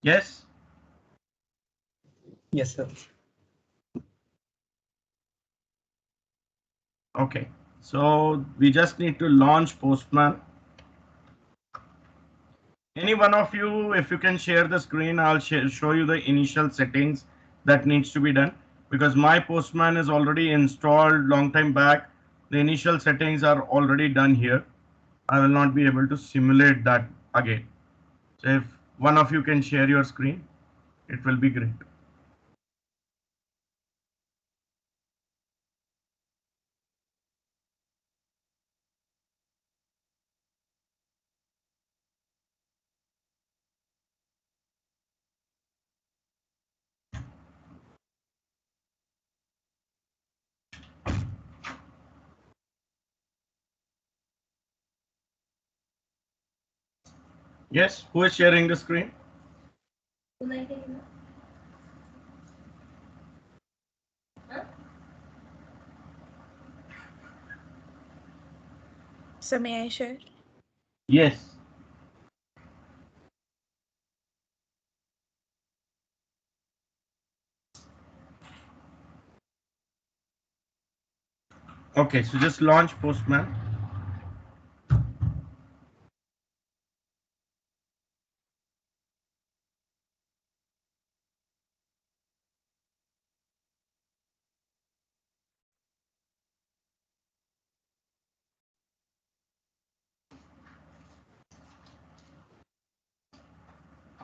Yes. Yes, sir. Okay. So we just need to launch Postman. Any one of you, if you can share the screen, I'll show you the initial settings that needs to be done, because my Postman is already installed long time back. The initial settings are already done here. I will not be able to simulate that again. So if one of you can share your screen, it will be great. Yes, who is sharing the screen? So may I share? Yes. Okay, so just launch Postman.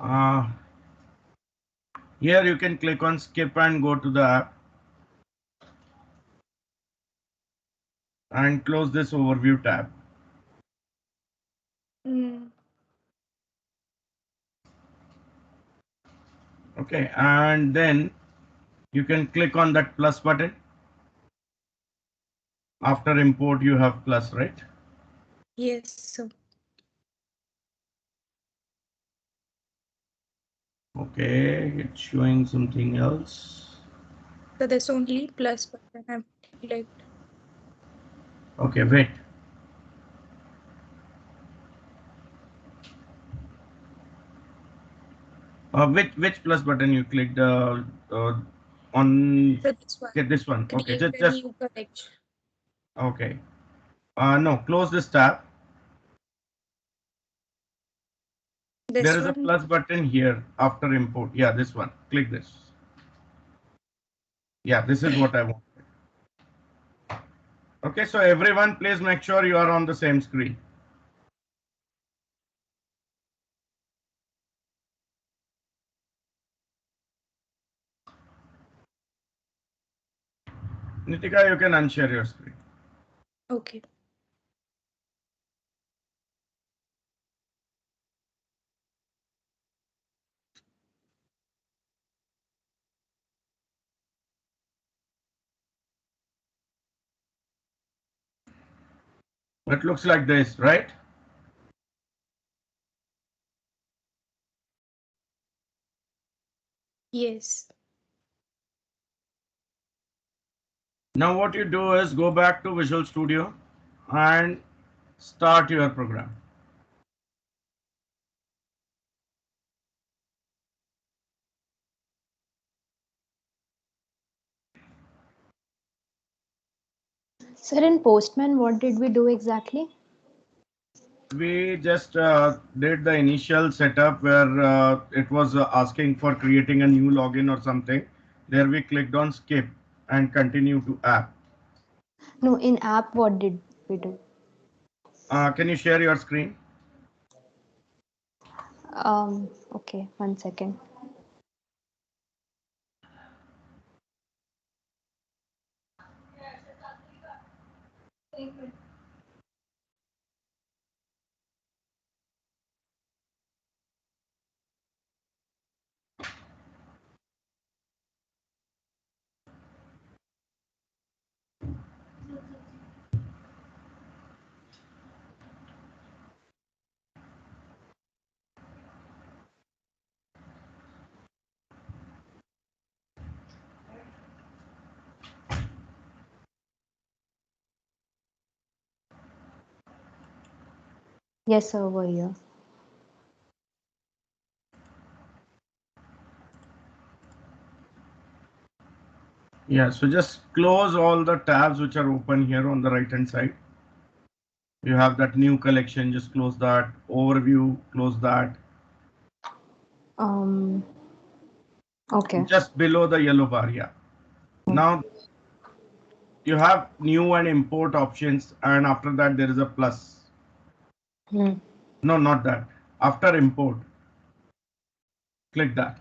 Uh, Here you can click on skip and go to the app and close this overview tab. Mm. Okay, and then you can click on that plus button. After import, you have plus, right? Yes, so Okay, it's showing something else. there's only plus button I've clicked. Okay, wait. Which plus button you clicked on? So this one, Okay, this one. Okay, create a just new connection. okay. No, close this tab. There This is a one, plus button here after import. Yeah, this one. Click this. Yeah, this is what I want. Okay, so everyone, please make sure you are on the same screen. Nitika, you can unshare your screen. okay. It looks like this, right? Yes. Now what you do is go back to Visual Studio and start your program. Sir, in Postman, what did we do exactly? We just did the initial setup where it was asking for creating a new login or something. There we clicked on skip and continue to app. No, in app, what did we do? Can you share your screen? Okay, 1 second. Yes, sir, over here. Yeah, so just close all the tabs which are open here on the right hand side. You have that new collection, just close that. Overview, close that. Okay. Just below the yellow bar, yeah. Now you have new and import options, and after that there is a plus. Hmm. No, not that. After import, click that.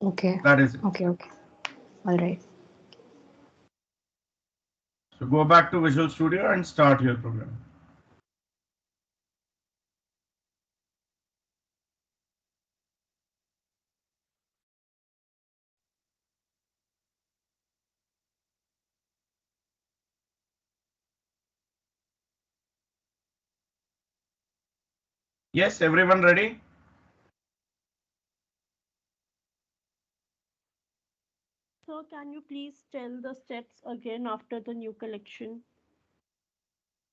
Okay. That is it. Okay. Okay. All right. So go back to Visual Studio and start your program. Yes, everyone ready? So can you please tell the steps again after the new collection?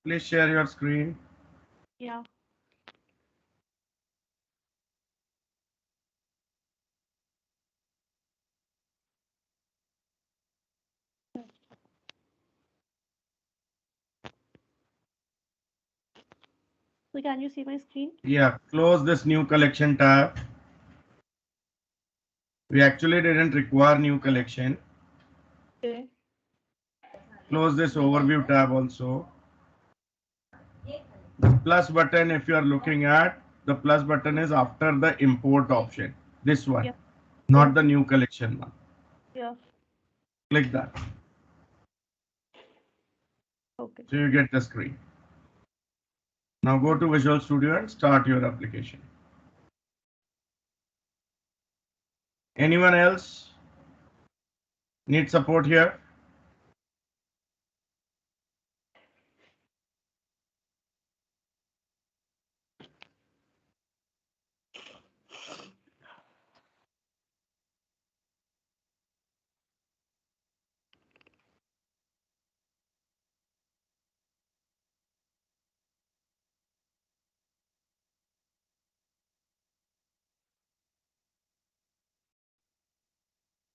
Please share your screen. Yeah. So can you see my screen? Yeah, close this new collection tab. We actually didn't require new collection. Okay. Close this overview tab also. The plus button, if you are looking at, the plus button is after the import option. This one, Yeah. not Yeah. the new collection one. Yeah. Click that. Okay. So you get the screen. Now go to Visual Studio and start your application. Anyone else need support here?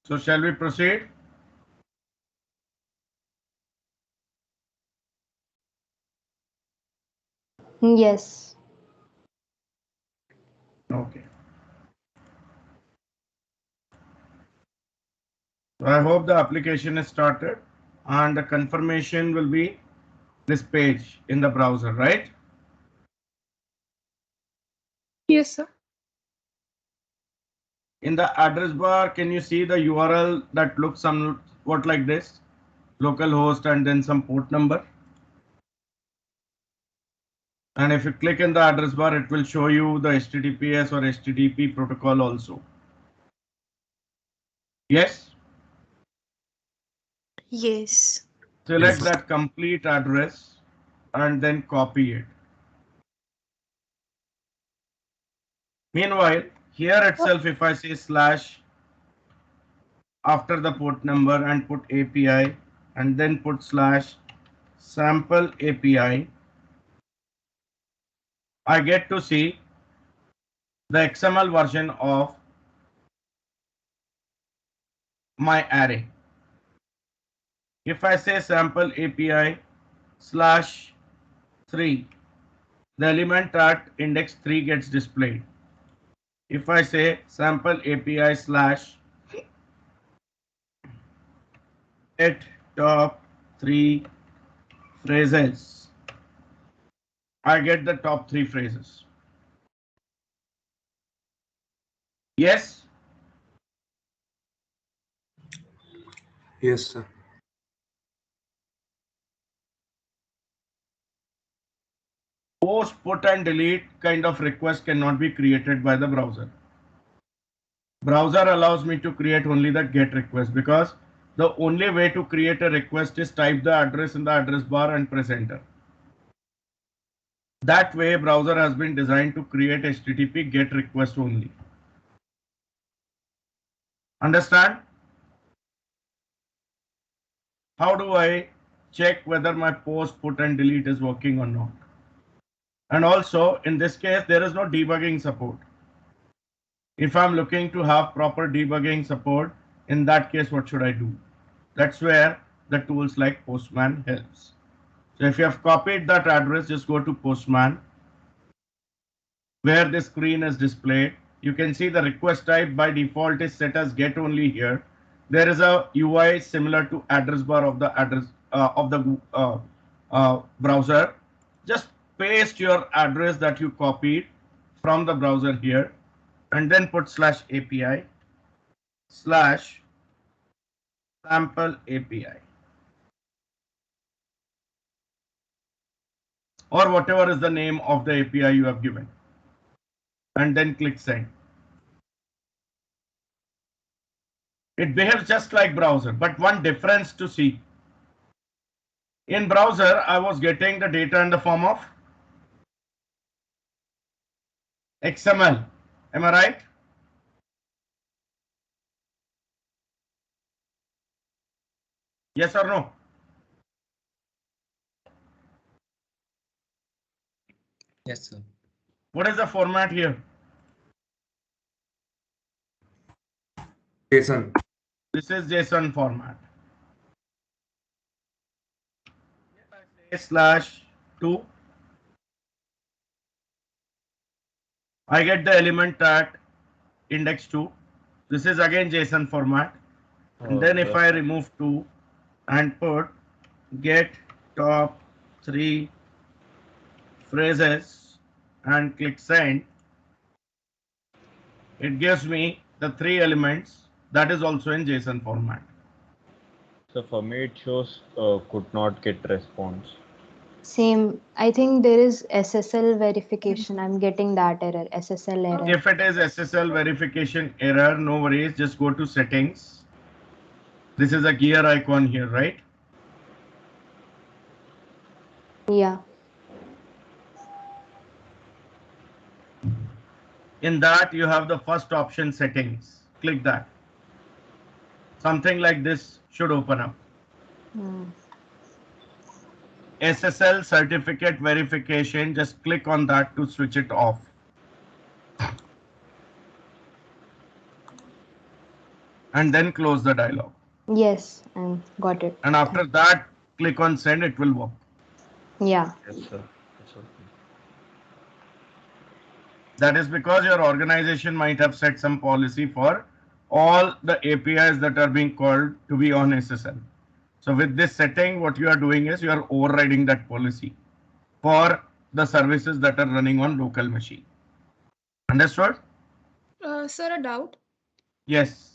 So shall we proceed? Yes. Okay. So I hope the application is started and the confirmation will be this page in the browser, right? Yes, sir. In the address bar, can you see the URL that looks somewhat like this? Localhost and then some port number. And if you click in the address bar, it will show you the HTTPS or HTTP protocol also. Yes? Yes. Select that complete address and then copy it. Meanwhile, here itself, if I say slash after the port number and put API and then put slash sample API, I get to see the XML version of my array. If I say sample API slash 3, the element at index 3 gets displayed. If I say sample API slash get top 3 phrases, I get the top 3 phrases. Yes? Yes, sir. Post, put and delete kind of request cannot be created by the browser. Browser allows me to create only the get request because the only way to create a request is type the address in the address bar and press enter. That way, browser has been designed to create HTTP GET request only. Understand? How do I check whether my post, put and delete is working or not? And also, in this case, there is no debugging support. If I'm looking to have proper debugging support, In that case, what should I do? That's where the tools like Postman helps. So if you have copied that address, just go to Postman, where the screen is displayed. You can see the request type by default is set as get only here. There is a UI similar to address bar of the address of the browser. Just paste your address that you copied from the browser here, and then put /API /sample API, or whatever is the name of the API you have given, and then click send. It behaves just like browser, but one difference to see. In browser, I was getting the data in the form of XML. Am I right? Yes or no? Yes, sir. What is the format here? JSON. This is JSON format. /2. I get the element at index 2. This is again JSON format. And then if I remove 2 and put get top 3 phrases and click send, it gives me the 3 elements that is also in JSON format. So for me it shows could not get response. Same. I think there is SSL verification. I'm getting that error. SSL error. If it is SSL verification error, no worries, just go to settings. This is a gear icon here, right? Yeah. In that you have the first option, settings. Click that. Something like this should open up. SSL certificate verification, just click on that to switch it off. And then close the dialog. Yes, I got it. And after that, click on send, it will work. Yeah. Yes, sir. Yes, sir. That is because your organization might have set some policy for all the APIs that are being called to be on SSL. So with this setting, what you are doing is you are overriding that policy for the services that are running on local machine. Understood? Sir, a doubt. Yes.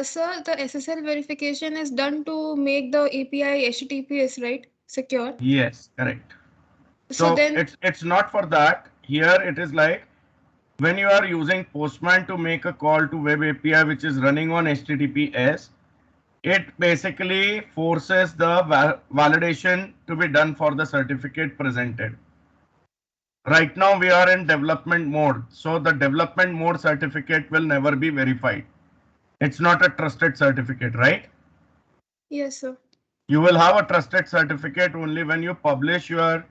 Sir, the SSL verification is done to make the API HTTPS, right? Secure. Yes, correct. So So then, it's not for that. Here it is like when you are using Postman to make a call to web API which is running on HTTPS, it basically forces the validation to be done for the certificate presented. Right now we are in development mode, so the development mode certificate will never be verified. It's not a trusted certificate, right? yes, sir. You will have a trusted certificate only when you publish your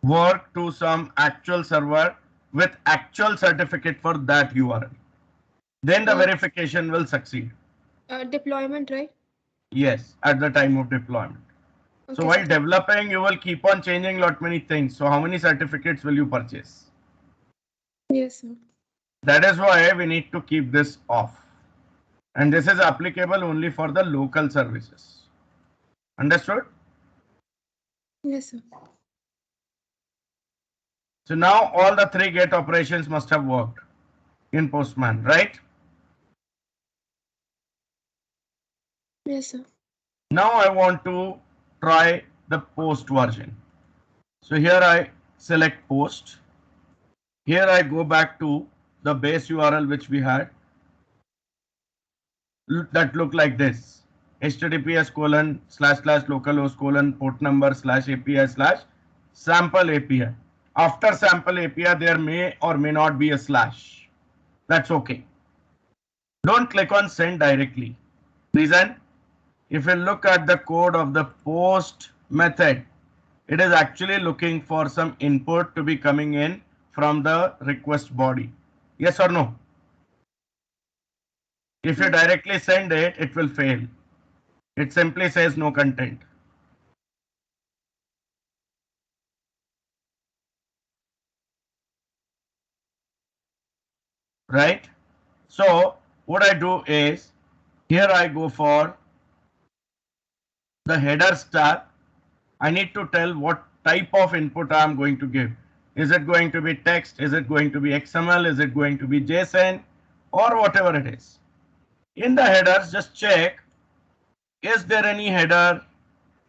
work to some actual server with actual certificate for that URL. Then the verification will succeed. Deployment, right? Yes, at the time of deployment. Okay, So while sir. developing, you will keep on changing lot many things. So how many certificates will you purchase? Yes, sir. That is why we need to keep this off. And this is applicable only for the local services. Understood? Yes, sir. So now all the 3 GET operations must have worked in Postman, right? Yes, sir. Now I want to try the post version. So here I select post. Here I go back to the base URL which we had that look like this: https://localhost:, port number /API/sample API. After sample API, there may or may not be a slash. That's okay. Don't click on send directly. Reason? If you look at the code of the post method, it is actually looking for some input to be coming in from the request body. Yes or no? If you directly send it, it will fail. It simply says no content. Right? So what I do is, here I go for the headers tab. I need to tell what type of input I am going to give. Is it going to be text? Is it going to be XML? Is it going to be JSON? Or whatever it is. In the headers, just check, is there any header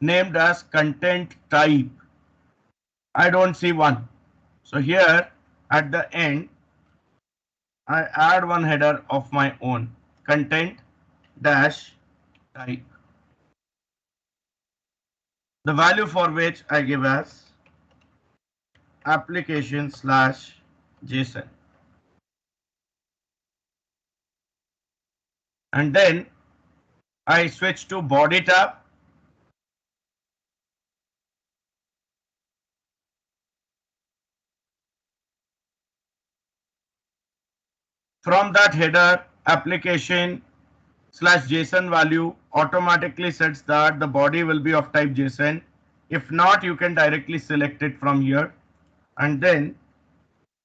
named as content type? I don't see one. So here at the end, I add one header of my own, content dash type. The value for which I give as application slash JSON. And then I switch to body tab. From that header, application slash JSON value automatically sets that the body will be of type JSON. If not, you can directly select it from here, and then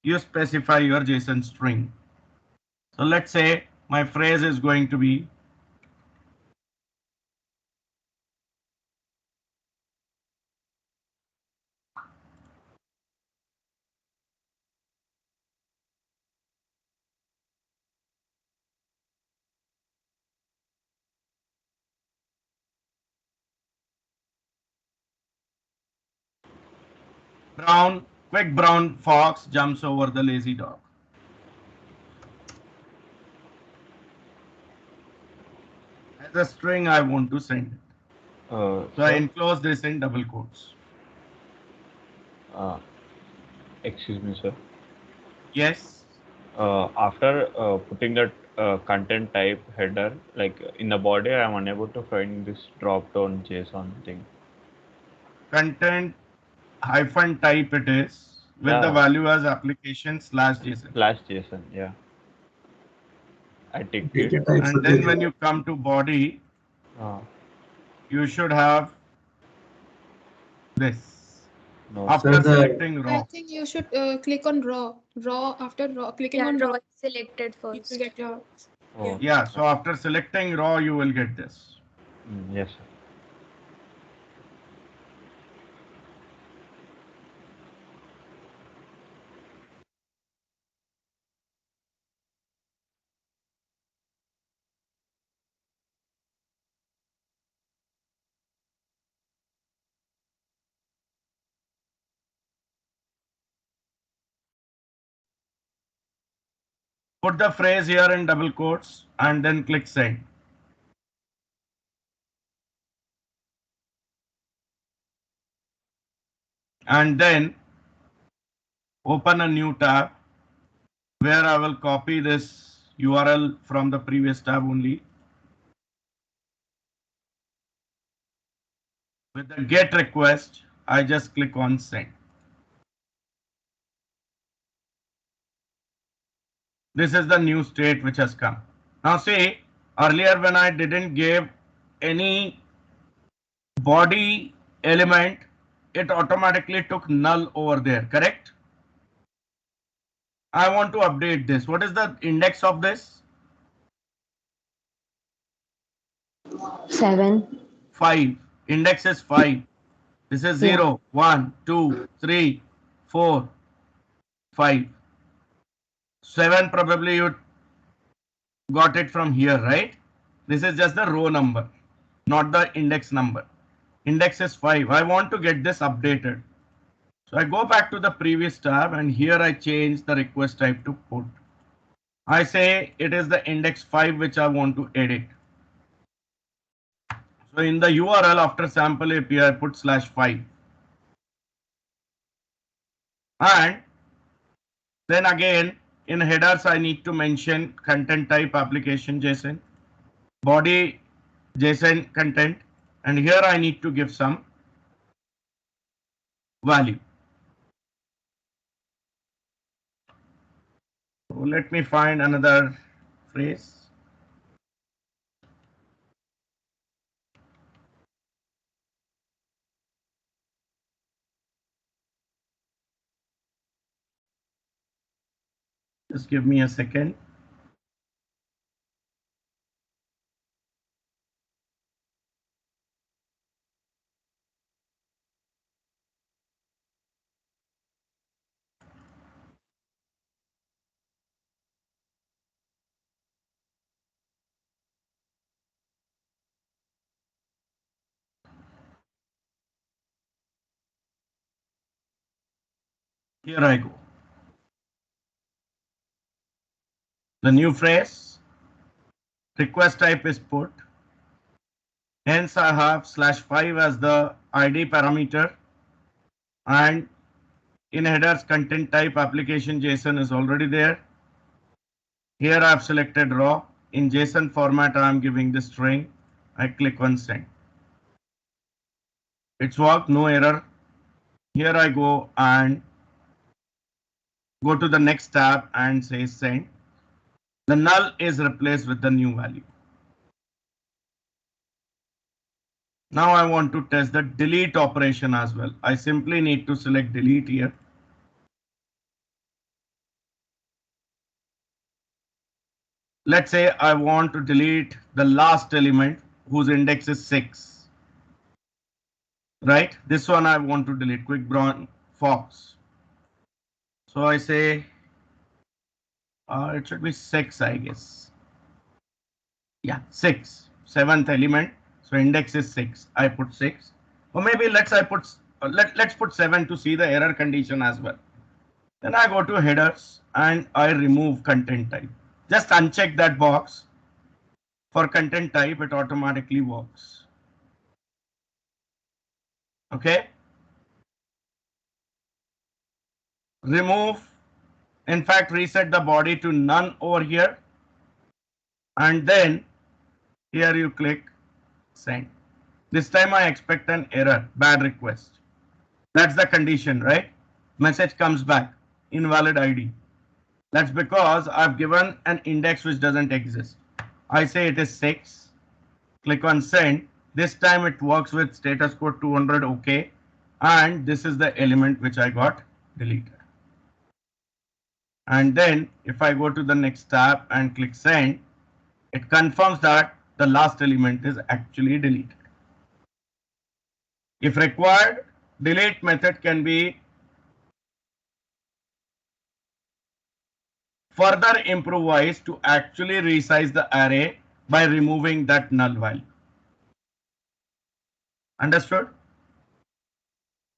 you specify your JSON string. So let's say my phrase is going to be quick brown fox jumps over the lazy dog. As a string, I want to send it. So I enclose this in double quotes. Excuse me, sir. Yes. After putting that content type header, like in the body, I am unable to find this drop down JSON thing. Content hyphen type it is with the value as application slash JSON. Slash JSON, yeah. I ticked it. And then when you come to body, you should have this. No, after selecting raw. I think you should click on raw. After clicking Yeah, on draw raw, is selected you will first. get your. Oh, Yeah, so after selecting raw, you will get this. yes, sir. Put the phrase here in double quotes and then click send. And then open a new tab where I will copy this URL from the previous tab only. With the get request, I just click on send. This is the new state which has come. Now see, earlier when I didn't give any body element, it automatically took null over there, correct? I want to update this. What is the index of this? 7. 5. Index is 5. This is 0, 1, 2, 3, 4, 5. 7 probably you got it from here, right? This is just the row number, not the index number. Index is 5. I want to get this updated. So I go back to the previous tab and here I change the request type to put. I say it is the index 5 which I want to edit. So in the URL after sample API I put /5. And then again in headers I need to mention content type application JSON, body JSON content, and here I need to give some value. So let me find another phrase. Just give me a second. Here I go. The new phrase, request type is put. Hence I have /5 as the ID parameter, and in headers content type application JSON is already there. Here I have selected raw. In JSON format I am giving the string. I click on send. It's worked, no error. Here I go and go to the next tab and say send. The null is replaced with the new value. Now I want to test the delete operation as well. I simply need to select delete here. Let's say I want to delete the last element whose index is 6. Right? This one I want to delete, quick brown fox. So I say it should be 6, I guess. Yeah, 6, 7th element. So index is 6. I put 6. Or maybe let's put 7 to see the error condition as well. Then I go to headers and I remove content type. Just uncheck that box. For content type, it automatically works. Okay. Remove, in fact, reset the body to none over here. And then here you click send. This time I expect an error, bad request. That's the condition, right? Message comes back, invalid ID. That's because I've given an index which doesn't exist. I say it is 6. Click on send. This time it works with status code 200 OK. And this is the element which I got deleted. And then if I go to the next tab and click send, it confirms that the last element is actually deleted. If required, delete method can be further improvised to actually resize the array by removing that null value. Understood?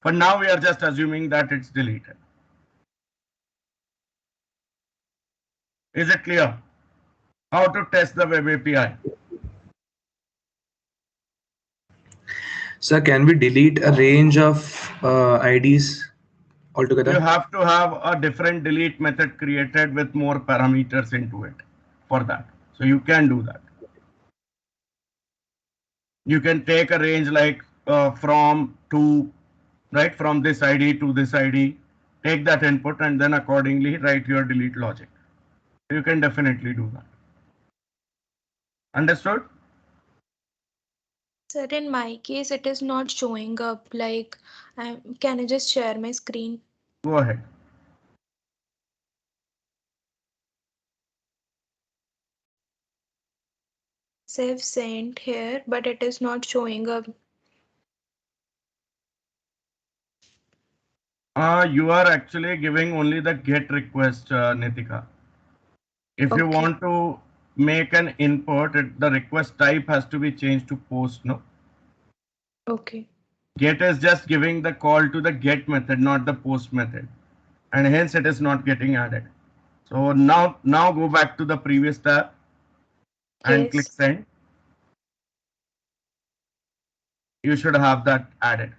For now, we are just assuming that it's deleted. Is it clear? How to test the web API? Sir, can we delete a range of IDs altogether? You have to have a different delete method created with more parameters into it for that. So you can do that. You can take a range like from to, right, from this ID to this ID, take that input and then accordingly write your delete logic. You can definitely do that. Understood? Sir, in my case, it is not showing up. Like, can I just share my screen? Go ahead. Save sent here, but it is not showing up. You are actually giving only the get request, Nitika. If you Okay. want to make an input, the request type has to be changed to post, no? Okay. Get is just giving the call to the get method, not the post method. And hence it is not getting added. So now go back to the previous tab and click Yes. send. You should have that added.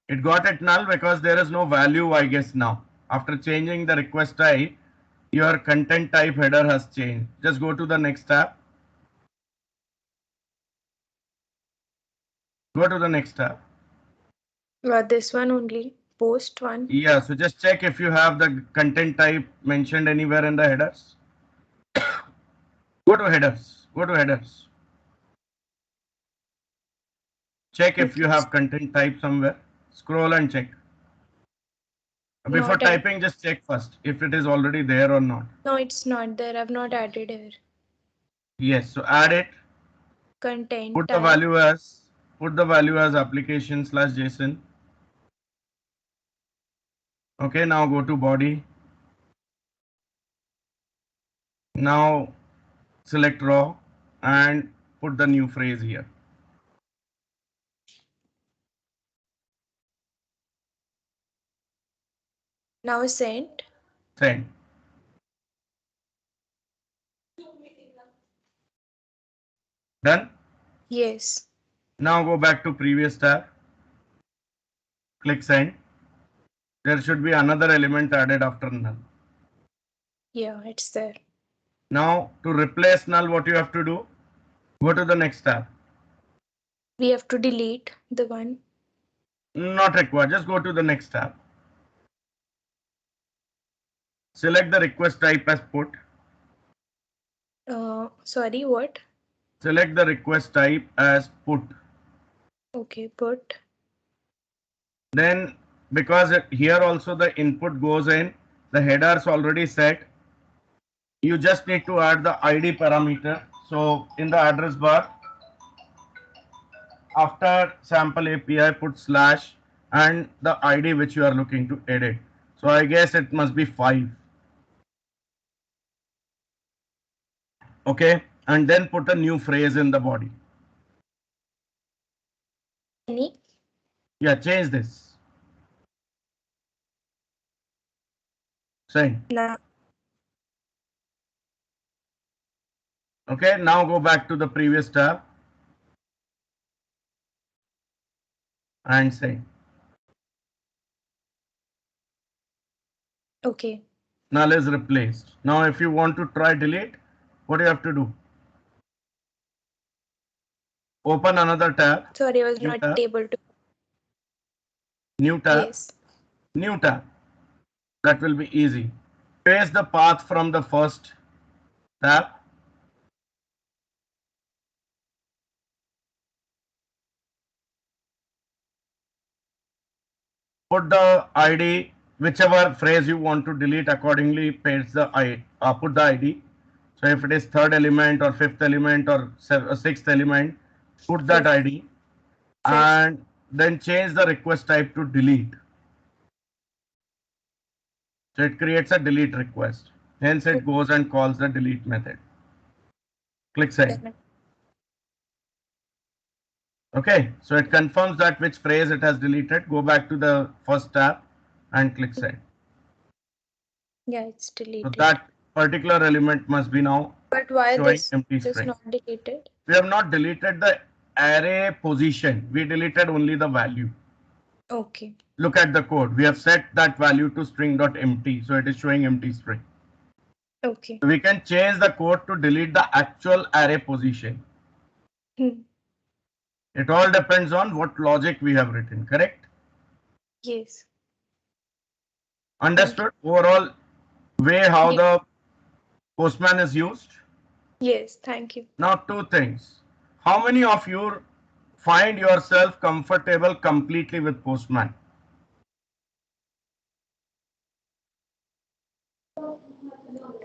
It got it null because there is no value, I guess, now. After changing the request type, your content type header has changed. Just go to the next tab. Go to the next tab. This one only. Post one. Yeah, so just check if you have the content type mentioned anywhere in the headers. Go to headers. Go to headers. Check if you have content type somewhere. Scroll and check. Before Not typing, just check first if it is already there or not. No, it's not there. I've not added here. Yes, so add it. Content Put the tab. value as application/JSON. Okay, now go to body. Now select raw and put the new phrase here. Now send. Send. Done? Yes. Now go back to previous tab. Click send. There should be another element added after null. Yeah, it's there. Now to replace null, what you have to do? Go to the next tab. We have to delete the one. Not required. Just go to the next tab. Select the request type as put. Sorry, what? Select the request type as put. Okay, put. Then because here also the input goes in, the headers already set. You just need to add the ID parameter. So in the address bar, after sample API, put slash and the ID which you are looking to edit. So I guess it must be 5. Okay, and then put a new phrase in the body. Any? Yeah, change this. Send. Now. Okay, now go back to the previous tab and send. Okay. Null is replaced. Now if you want to try delete, what do you have to do? Open another tab. Sorry, I was New not tab. able to. New tab. Yes. New tab. That will be easy. Paste the path from the first tab. Put the ID, whichever phrase you want to delete accordingly, paste the put the ID. So if it is third element or fifth element or sixth element, put that ID and then change the request type to delete. So it creates a delete request. Hence it goes and calls the delete method. Click send. Okay, so it confirms that which phrase it has deleted. Go back to the first tab and click send. Yeah, it's deleted. So that particular element must be now But why showing this empty is string. not deleted? We have not deleted the array position. We deleted only the value. Okay. Look at the code. We have set that value to string.empty. So it is showing empty string. Okay. So we can change the code to delete the actual array position. It all depends on what logic we have written, correct? Yes. Understood? Overall way how the Postman is used? Yes, thank you. Now two things. How many of you find yourself comfortable completely with Postman?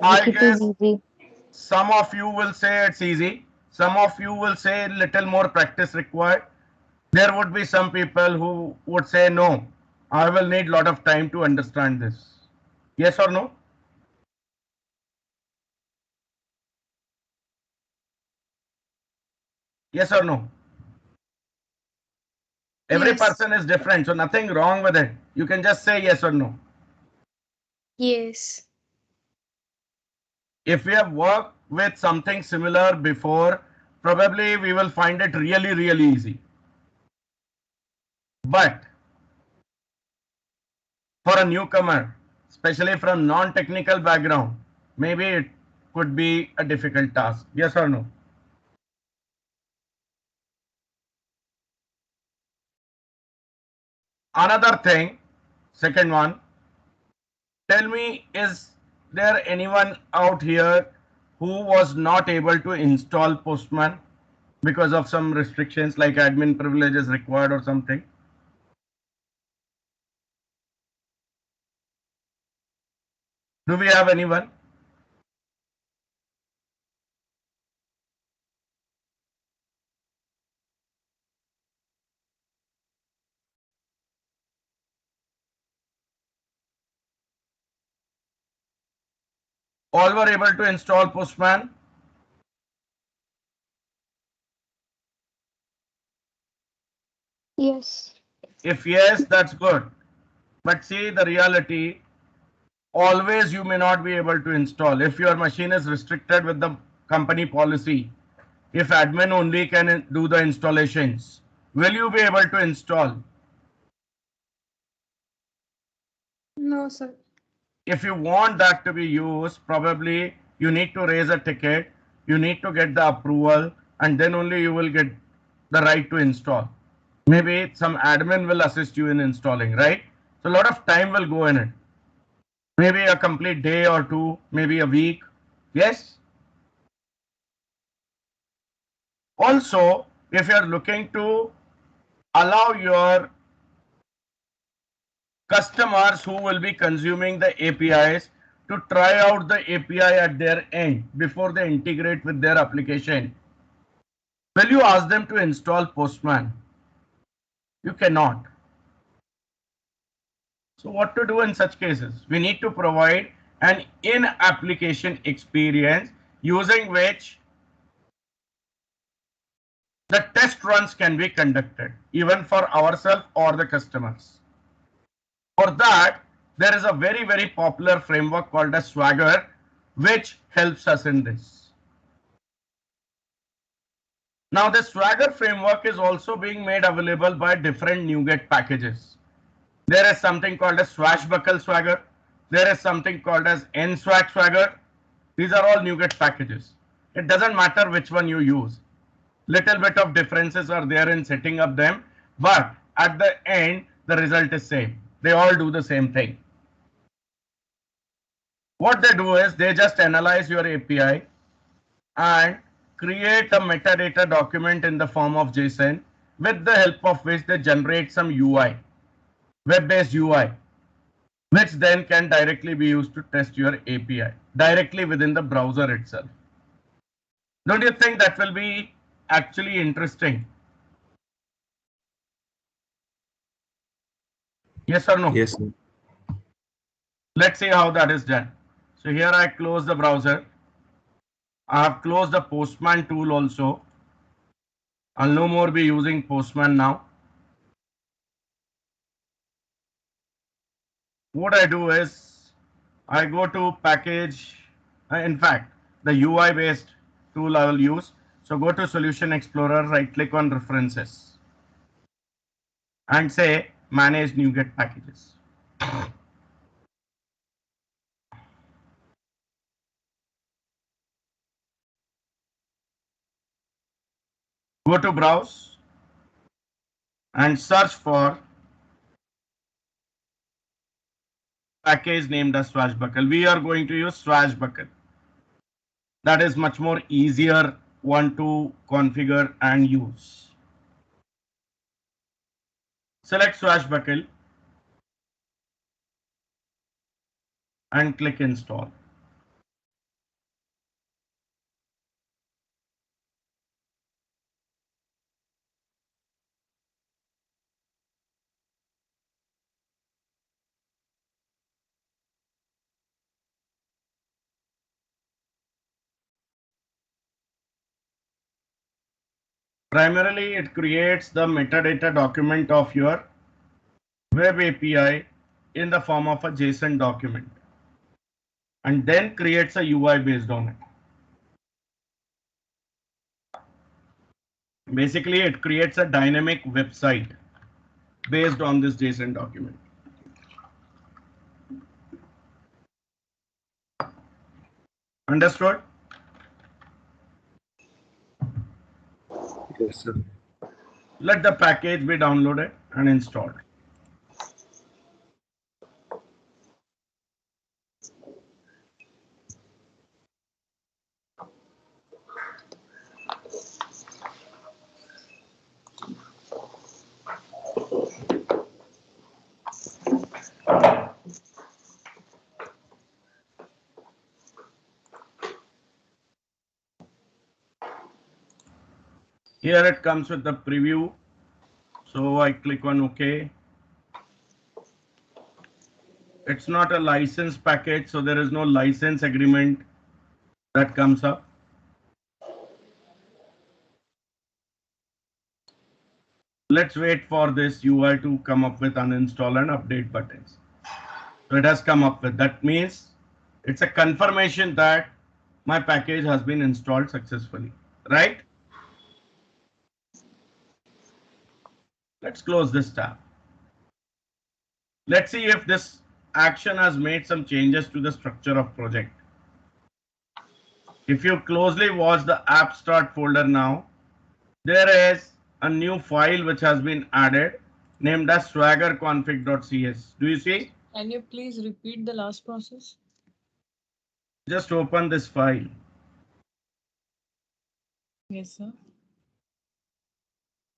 I It is guess easy. some of you will say it's easy. Some of you will say little more practice required. There would be some people who would say no, I will need lot of time to understand this. Yes or no? Yes or no? Every Yes. person is different, so nothing wrong with it. You can just say yes or no. Yes. If we have worked with something similar before, probably we will find it really, really easy. But for a newcomer, especially from non-technical background, maybe it could be a difficult task. Yes or no? Another thing, second one, tell me, is there anyone out here who was not able to install Postman because of some restrictions like admin privileges required or something? Do we have anyone? All were able to install Postman? Yes. If yes, that's good. But see, the reality, always you may not be able to install. If your machine is restricted with the company policy, if admin only can do the installations, will you be able to install? No, sir. If you want that to be used, probably you need to raise a ticket, you need to get the approval, and then only you will get the right to install. Maybe some admin will assist you in installing, right? So a lot of time will go in it. Maybe a complete day or two, maybe a week. Yes. Also, if you are looking to allow your customers who will be consuming the APIs to try out the API at their end before they integrate with their application, will you ask them to install Postman? You cannot. So what to do in such cases? We need to provide an in-application experience using which the test runs can be conducted, even for ourselves or the customers. For that, there is a very, very popular framework called as Swagger, which helps us in this. Now, the Swagger framework is also being made available by different NuGet packages. There is something called as Swashbuckle Swagger. There is something called as NSwag Swagger. These are all NuGet packages. It doesn't matter which one you use. Little bit of differences are there in setting up them, but at the end, the result is same. They all do the same thing. What they do is they just analyze your API and create a metadata document in the form of JSON, with the help of which they generate some UI, web-based UI, which then can directly be used to test your API directly within the browser itself. Don't you think that will be actually interesting? Yes or no? Yes, sir. Let's see how that is done. So here I close the browser. I have closed the Postman tool also. I'll no more be using Postman now. What I do is I go to package, in fact, the UI based tool I will use. So go to Solution Explorer, right click on References and say Manage NuGet Packages. Go to Browse and search for package named as Swashbuckle. We are going to use Swashbuckle. That is much more easier one to configure and use. Select Swashbuckle and click Install. Primarily, it creates the metadata document of your web API in the form of a JSON document and then creates a UI based on it. Basically, it creates a dynamic website based on this JSON document. Understood? Yes, sir. Let the package be downloaded and installed. Here it comes with the preview. So I click on OK. It's not a license package, so there is no license agreement that comes up. Let's wait for this UI to come up with uninstall and update buttons. So it has come up with, that means it's a confirmation that my package has been installed successfully, right? Let's close this tab. Let's see if this action has made some changes to the structure of project. If you closely watch the app start folder now, there is a new file which has been added named as swaggerconfig.cs. Do you see? Can you please repeat the last process? Just open this file. Yes, sir.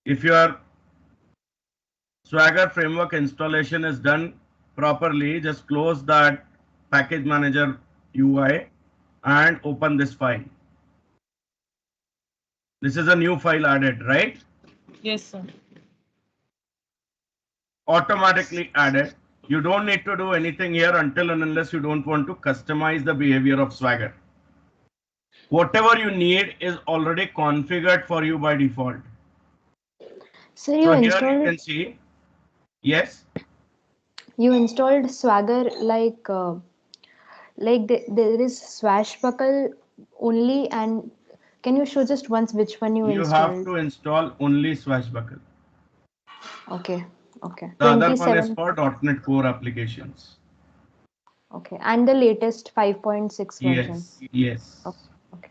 If your Swagger framework installation is done properly, just close that package manager UI and open this file. This is a new file added, right? Yes, sir. Automatically added. You don't need to do anything here until and unless you don't want to customize the behavior of Swagger. Whatever you need is already configured for you by default. So you So here installed you can see, yes. you installed Swagger like there is Swashbuckle only, and can you show just once which one you You installed? have to install only Swashbuckle. Okay, okay. The other one is 27. for .NET Core applications. Okay, and the latest 5.6 version. Yes, yes. Okay.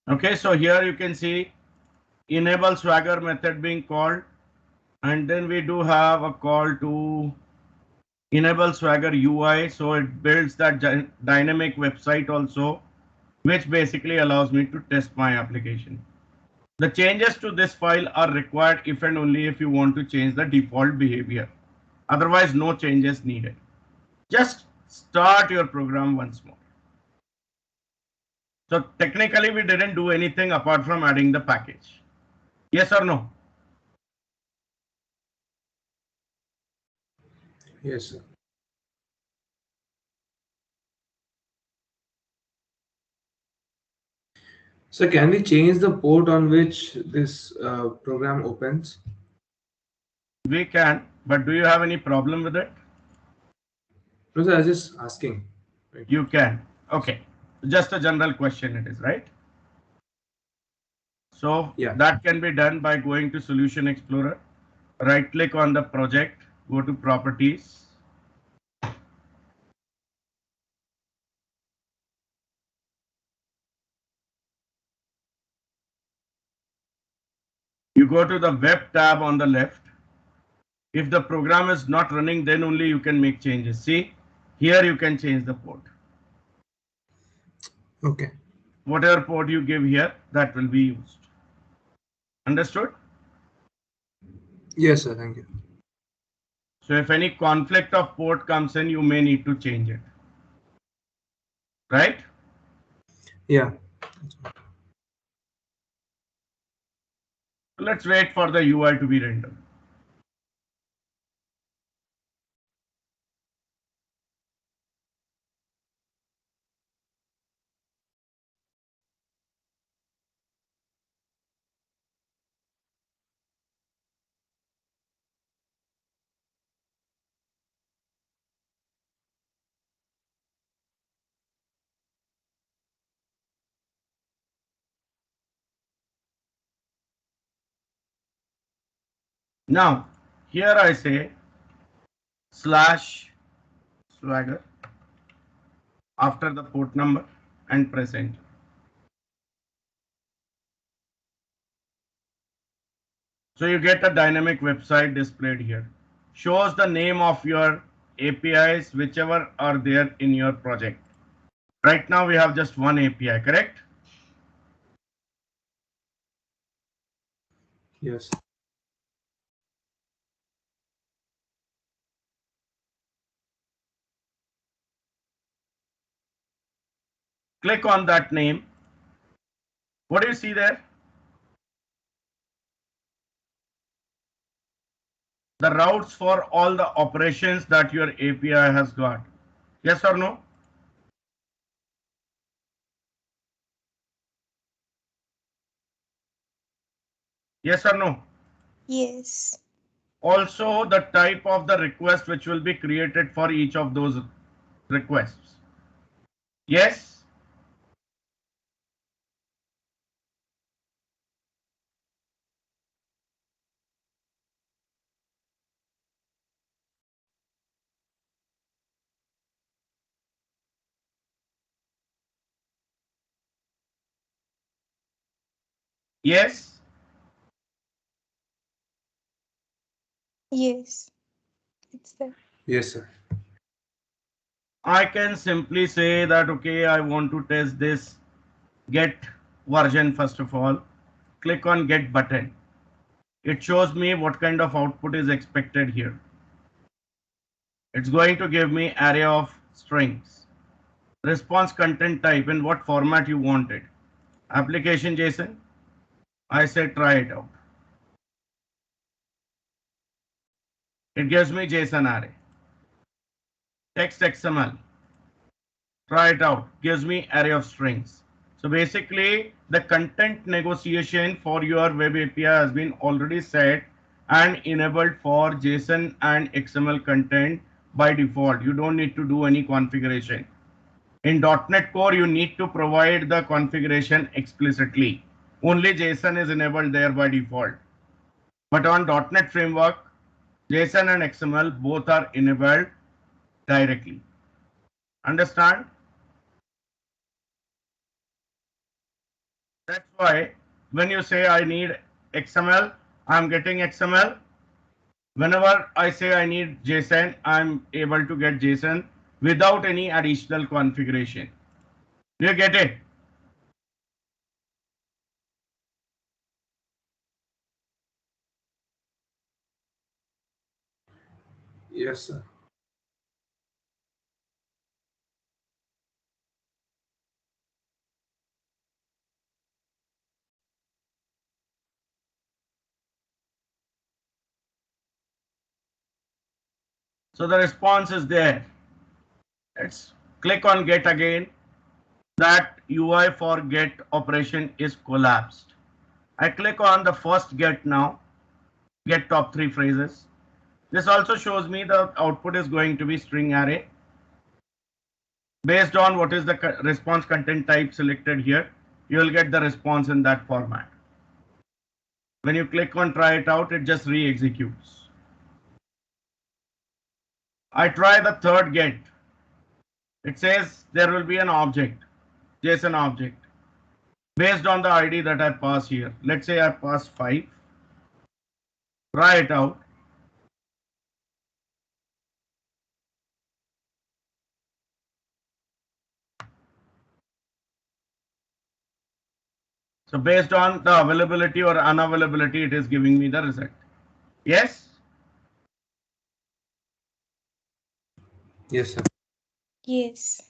Okay, so here you can see enable Swagger method being called, and then we do have a call to enable Swagger UI. So it builds that dynamic website also, which basically allows me to test my application. The changes to this file are required if and only if you want to change the default behavior. Otherwise, no changes needed. Just start your program once more. So technically, we didn't do anything apart from adding the package. Yes or no? Yes, sir. So can we change the port on which this program opens? We can, but do you have any problem with it? No, sir, I was just asking. Right. You can. Okay. Just a general question it is, right? So Yeah. that can be done by going to Solution Explorer, right click on the project, go to Properties. You go to the Web tab on the left. If the program is not running, then only you can make changes. See, here you can change the port. Okay. Whatever port you give here, that will be used. Understood? Yes, sir. Thank you. So if any conflict of port comes in, you may need to change it. Right? Yeah. Let's wait for the UI to be rendered. Now, here I say /swagger after the port number and press enter. So you get a dynamic website displayed here. Shows the name of your APIs, whichever are there in your project. Right now we have just one API, correct? Yes. click on that name. What do you see there? The routes for all the operations that your API has got. Yes or no? Yes or no? Yes. Also the type of the request which will be created for each of those requests. Yes? Yes? Yes. It's there. Yes, sir. I can simply say that, okay, I want to test this get version first of all. Click on get button. It shows me what kind of output is expected here. It's going to give me array of strings. Response content type, in what format you want it. Application JSON. I say try it out. It gives me JSON array. Text XML. Try it out. Gives me array of strings. So basically the content negotiation for your web API has been already set and enabled for JSON and XML content by default. You don't need to do any configuration. In .NET Core, you need to provide the configuration explicitly. Only JSON is enabled there by default. But on .NET Framework, JSON and XML both are enabled directly. Understand? That's why when you say I need XML, I'm getting XML. Whenever I say I need JSON, I'm able to get JSON without any additional configuration. Do you get it? Yes, sir. So the response is there. Let's click on get again. That UI for get operation is collapsed. I click on the first get now. Get top 3 phrases. This also shows me the output is going to be string array. Based on what is the response content type selected here, you will get the response in that format. When you click on try it out, it just re-executes. I try the third get. It says there will be an object, JSON object, based on the ID that I pass here. Let's say I pass 5. Try it out. So based on the availability or unavailability, it is giving me the result. Yes? Yes, sir. Yes.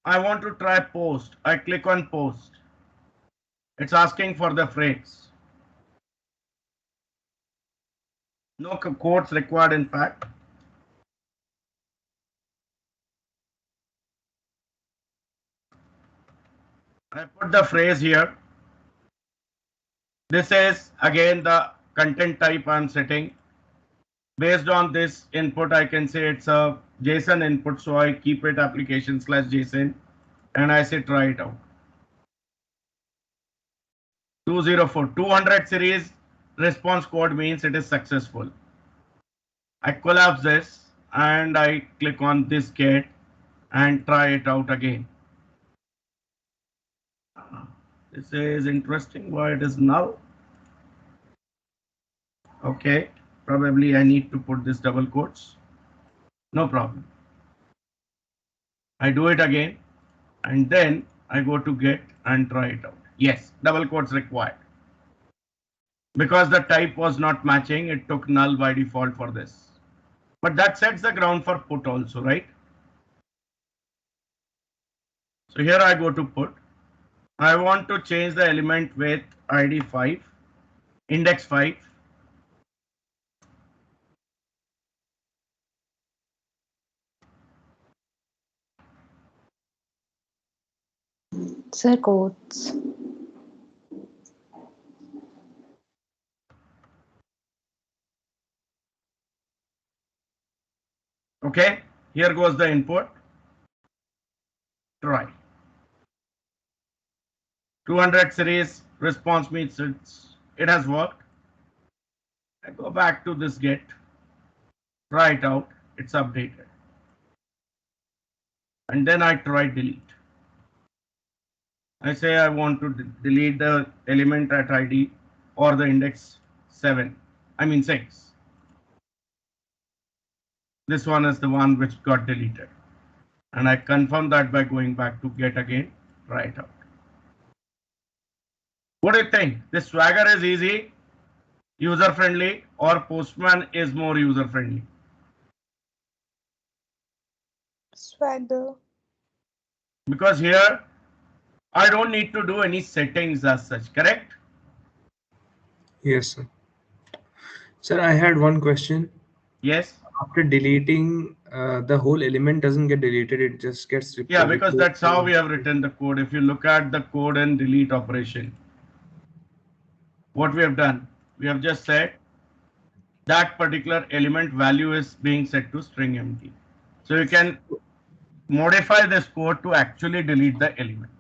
I want to try post. I click on post. It's asking for the phrase. No quotes required, in fact. I put the phrase here. This is again the content type I'm setting. Based on this input, I can say it's a JSON input, so I keep it application/JSON and I say try it out. 200 series response code means it is successful. I collapse this and I click on this get and try it out again. This is interesting. Why it is null? Okay, probably I need to put this double quotes. No problem. I do it again and then I go to get and try it out. Yes, double quotes required. Because the type was not matching, it took null by default for this. But that sets the ground for put also, right? So here I go to put. I want to change the element with ID 5, index 5. Sir, quotes. Okay, here goes the input. Try. 200 series response means it has worked. I go back to this get, try it out, it's updated. And then I try delete. I say I want to delete the element at ID or the index 7, I mean 6. This one is the one which got deleted. And I confirm that by going back to get again, try it out. What do you think? This Swagger is easy, user friendly, or Postman is more user friendly? Swagger. Because here I don't need to do any settings as such, correct? Yes, sir. Sir, I had one question. Yes. After deleting, the whole element doesn't get deleted, it just gets Yeah, because that's how we have written the code. If you look at the code and delete operation, what we have done, we have just said that particular element value is being set to string empty. So you can modify this code to actually delete the element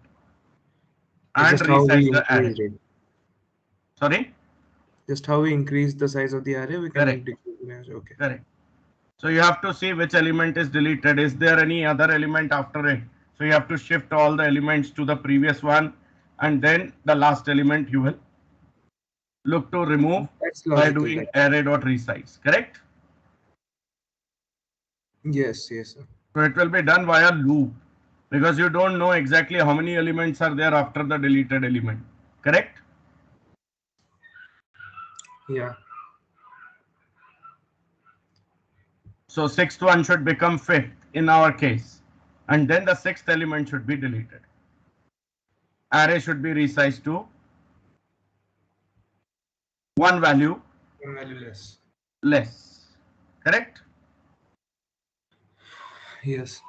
and just how we resize the array. increased it. Sorry? Just how we increase the size of the array, we can Correct. decrease the array. Okay. Correct. So you have to see which element is deleted. Is there any other element after it? So you have to shift all the elements to the previous one, and then the last element you will look to remove That's by logical. doing array.resize. Correct? Yes, yes, sir. So it will be done via loop because you don't know exactly how many elements are there after the deleted element. Correct? Yeah. So sixth one should become fifth in our case, and then the sixth element should be deleted. Array should be resized to one value One value less. less. Correct? Yes.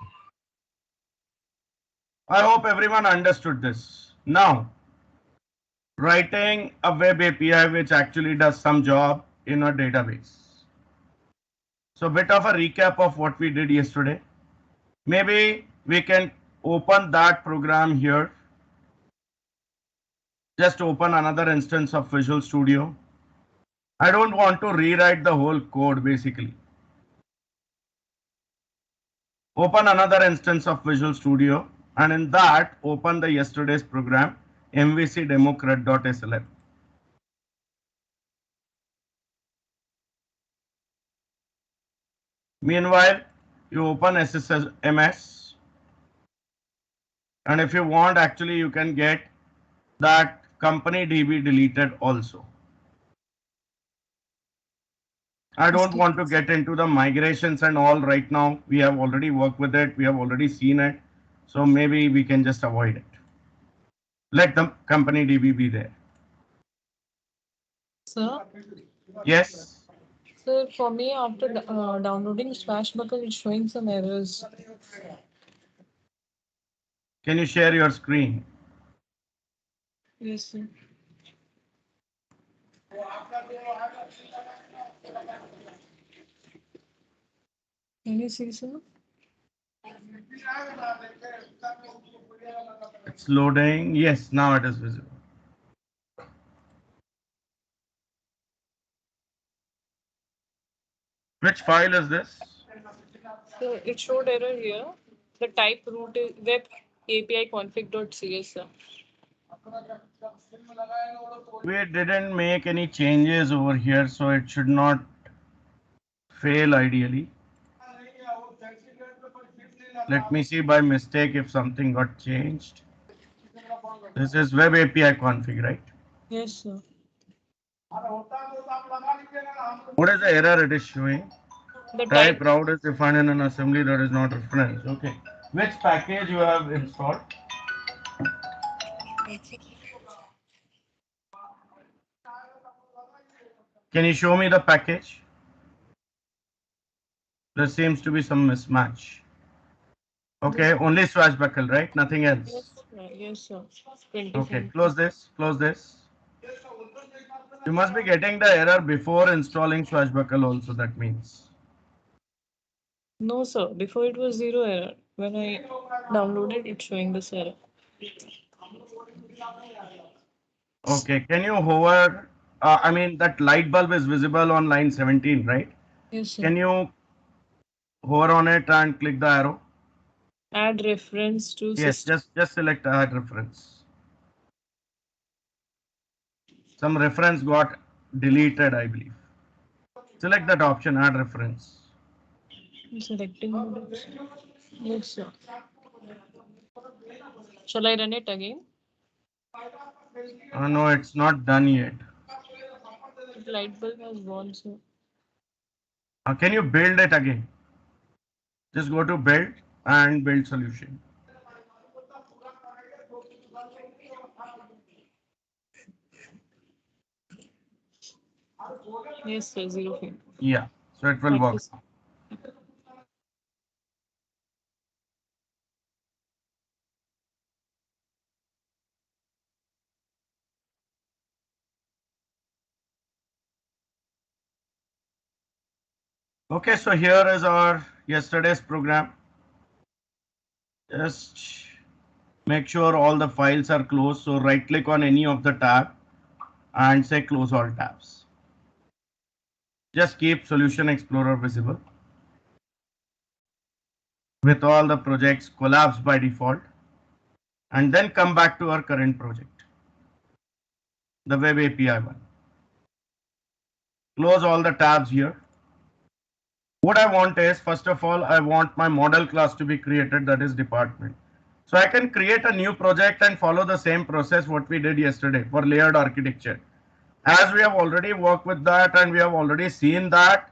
I hope everyone understood this. Now, writing a web API which actually does some job in a database. So a bit of a recap of what we did yesterday. Maybe we can open that program here. Just open another instance of Visual Studio. I don't want to rewrite the whole code basically. Open another instance of Visual Studio, and in that open the yesterday's program mvc demo crud.slm. Meanwhile, you open SSMS, and if you want, actually you can get that company DB deleted also. I don't want to get into the migrations and all right now. We have already worked with it. We have already seen it. So maybe we can just avoid it. Let the company DB be there. Sir? Yes. Sir, for me, after downloading Swashbuckle, it's showing some errors. Can you share your screen? Yes, sir. Can you see, sir? It's loading. Yes, now it is visible. Which file is this? So it showed error here. The type root is web API config.cs, sir. We didn't make any changes over here, so it should not fail ideally. Let me see by mistake if something got changed. This is web API config, right? Yes, sir. What is the error it is showing? The Type type route is defined in an assembly that is not referenced. Okay. Which package you have installed? Can you show me the package? There seems to be some mismatch. Okay, only swashbuckle, right? Nothing else. Yes, sir. Okay, 25. close this, close this. You must be getting the error before installing swashbuckle also, that means. No, sir. Before it was zero error. When I downloaded, it's showing this error. Okay, can you hover? I mean, that light bulb is visible on line 17, right? Yes, sir. Can you hover on it and click the arrow? Add reference to Yes, system. just select add reference. Some reference got deleted, I believe. Select that option, add reference. I'm selecting models. Yes, sir. Shall I run it again? No, it's not done yet. The light bulb has gone, sir. Can you build it again? Just go to build and build solution. Yes, sir. Zero feedback. Yeah, so it will Thank work. you, sir. Okay, so here is our yesterday's program. Just make sure all the files are closed. So right click on any of the tab and say close all tabs. Just keep Solution Explorer visible with all the projects collapsed by default, and then come back to our current project, the Web API one. Close all the tabs here. What I want is, first of all, I want my model class to be created, that is department. So I can create a new project and follow the same process what we did yesterday for layered architecture. As we have already worked with that and we have already seen that,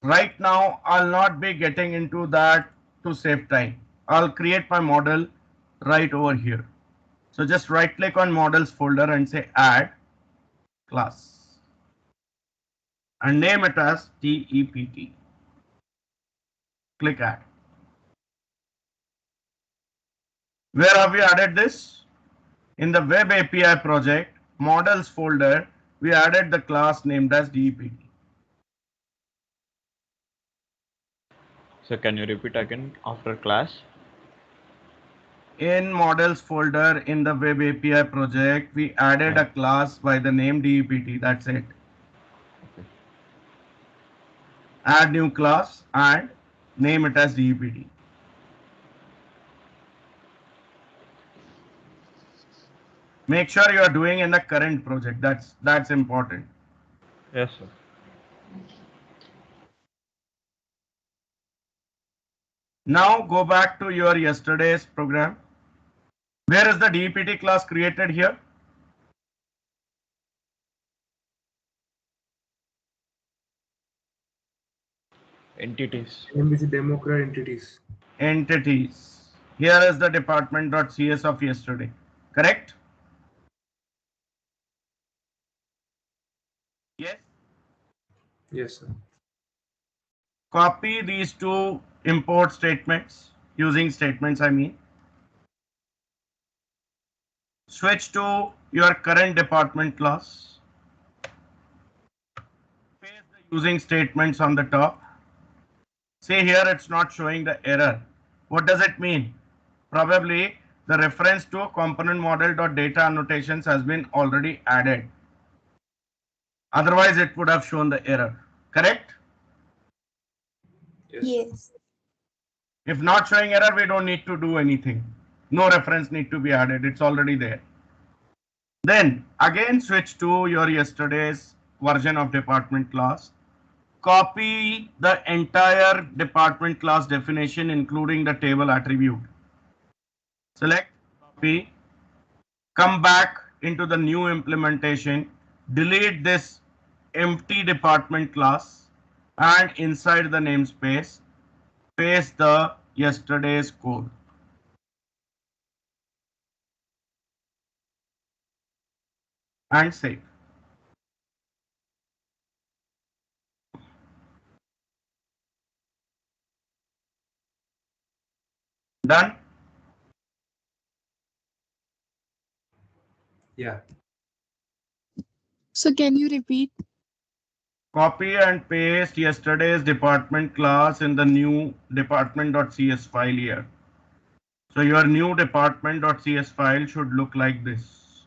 right now I'll not be getting into that to save time. I'll create my model right over here. So just right click on models folder and say add class and name it as TEPT. Click add. Where have we added this? In the Web API project models folder, we added the class named as DEPT. So can you repeat again after class? In models folder in the Web API project, we added a class by the name DEPT. That's it. Okay. Add new class and name it as DEPT. Make sure you are doing in the current project. That's important. Yes, sir. Now go back to your yesterday's program. Where is the DEPT class created here? Entities. MVC Democrat entities. Entities. Here is the department.cs of yesterday. Correct? Yes. Yes, sir. Copy these two import statements, using statements I mean. Switch to your current department class. Paste the using statements on the top. See here it's not showing the error. What does it mean? Probably the reference to component model.data annotations has been already added. Otherwise it would have shown the error. Correct? Yes. If not showing error, we don't need to do anything. No reference need to be added. It's already there. Then again switch to your yesterday's version of department class. Copy the entire department class definition including the table attribute. Select, copy, come back into the new implementation, delete this empty department class, and inside the namespace, paste the yesterday's code. and save. Done? Yeah. So can you repeat? Copy and paste yesterday's department class in the new department.cs file here. So your new department.cs file should look like this.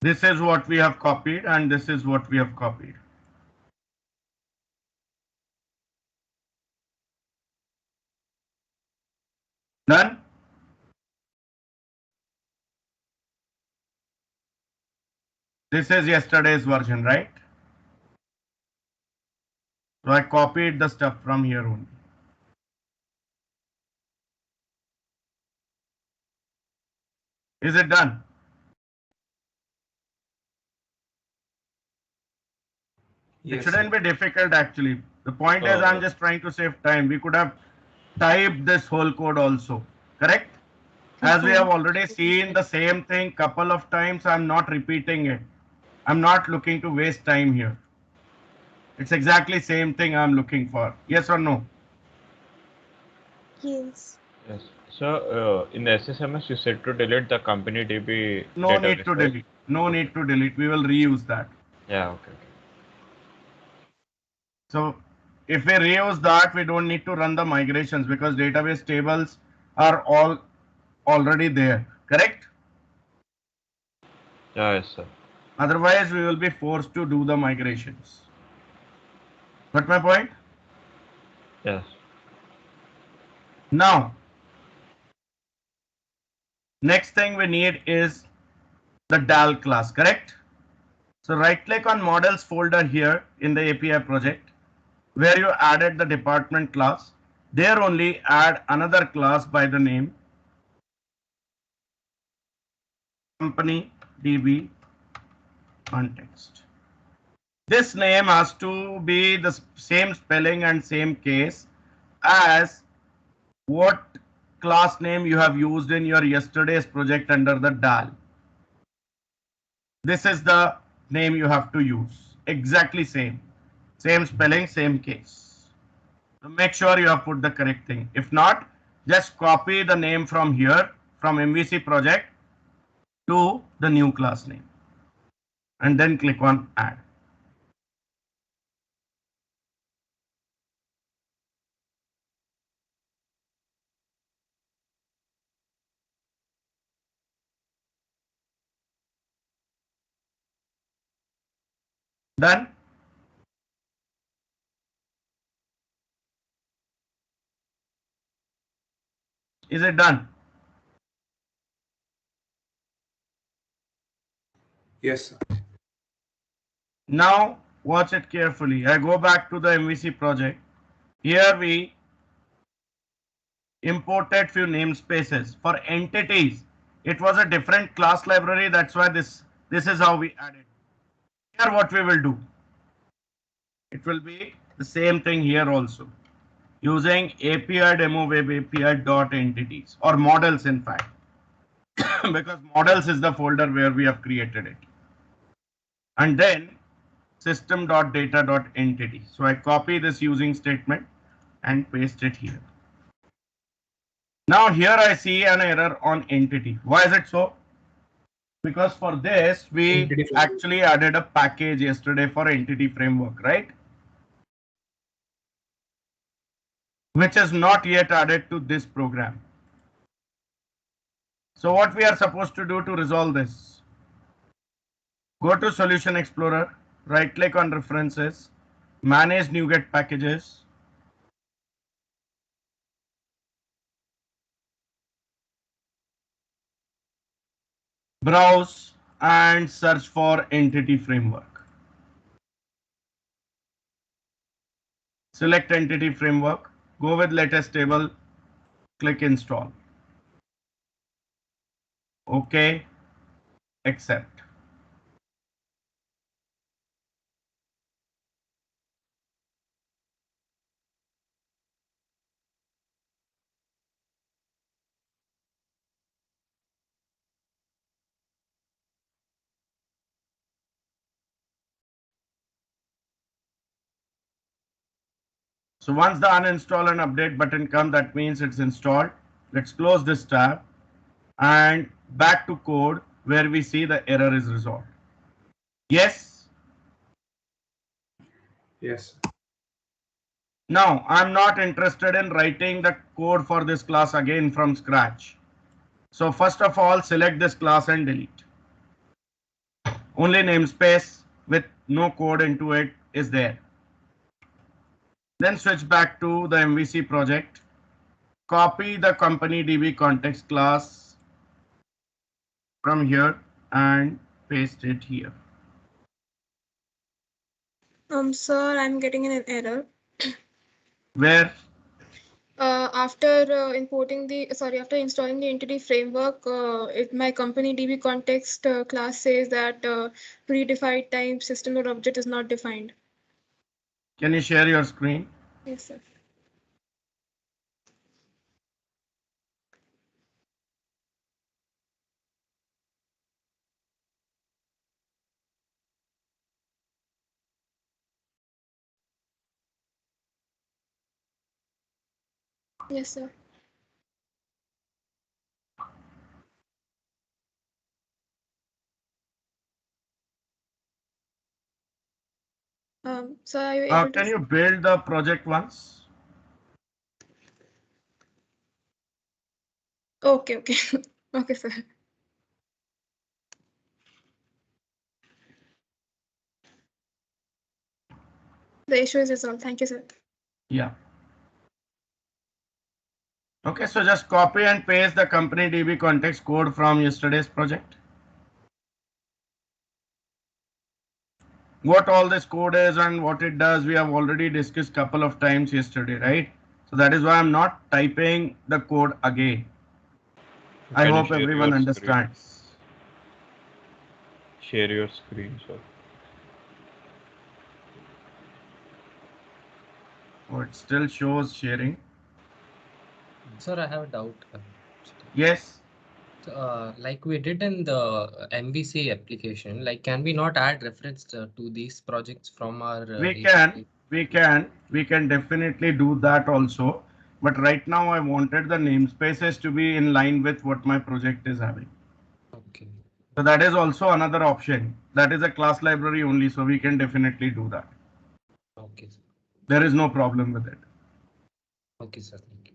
This is what we have copied and this is what we have copied. Done? This is yesterday's version, right? So I copied the stuff from here only. Is it done? It Yes. shouldn't be difficult actually. The point is I'm just trying to save time. We could have typed this whole code also, correct? As we have already seen the same thing couple of times, I'm not repeating it. I'm not looking to waste time here. It's exactly same thing I'm looking for. Yes or no? Yes. Yes. So in the SSMS, you said to delete the company DB No need database, to right? delete. No need to delete. We will reuse that. Yeah. Okay. So if we reuse that, we don't need to run the migrations because database tables are all already there, correct? Yeah. Yes, sir. Otherwise, we will be forced to do the migrations. Got my point? Yes. Now, next thing we need is the DAL class, correct? So right click on models folder here in the API project where you added the department class. There only add another class by the name company DB context. This name has to be the same spelling and same case as what class name you have used in your yesterday's project under the DAL. This is the name you have to use. Exactly same. Same spelling, same case. So make sure you have put the correct thing. If not, just copy the name from here, from MVC project to the new class name. And then click on add. Done? Is it done? Yes, sir. Now watch it carefully. I go back to the MVC project. Here we imported few namespaces for entities. It was a different class library. That's why this is how we added. Here what we will do. It will be the same thing here also using API demo web API dot entities or models in fact because models is the folder where we have created it. And then system.data.entity. So I copy this using statement and paste it here. Now here I see an error on entity. Why is it so? Because for this we Entity framework. actually added a package yesterday for entity framework, right? Which is not yet added to this program. So what we are supposed to do to resolve this? Go to Solution Explorer, right click on References, Manage NuGet Packages, browse and search for Entity Framework. Select Entity Framework, go with latest table, click Install. OK, accept. So once the uninstall and update button comes, that means it's installed. Let's close this tab and back to code where we see the error is resolved. Yes. Yes. Now I'm not interested in writing the code for this class again from scratch. So first of all, select this class and delete. Only namespace with no code into it is there. Then switch back to the MVC project. Copy the company DB context class from here and paste it here. Sir, I'm getting an error. Where? After after installing the entity framework, my company DB context class says that predefined type system or object is not defined. Can you share your screen? Yes, sir. Yes, sir. So are you able Can to? you build the project once? Okay, okay. Okay, sir. The issue is resolved. Thank you, sir. Yeah. Okay, so just copy and paste the company DB context code from yesterday's project. What all this code is and what it does, we have already discussed couple of times yesterday, right? So that is why I'm not typing the code again. I Can you hope share everyone your understands. Share your screen, sir. Oh, it still shows sharing. Sir, I have a doubt. Yes. Like we did in the MVC application, like can we not add reference to these projects from our We can definitely do that also. But right now I wanted the namespaces to be in line with what my project is having. Okay. So that is also another option. That is a class library only, so we can definitely do that. Okay, sir. There is no problem with it. Okay, sir. Thank you.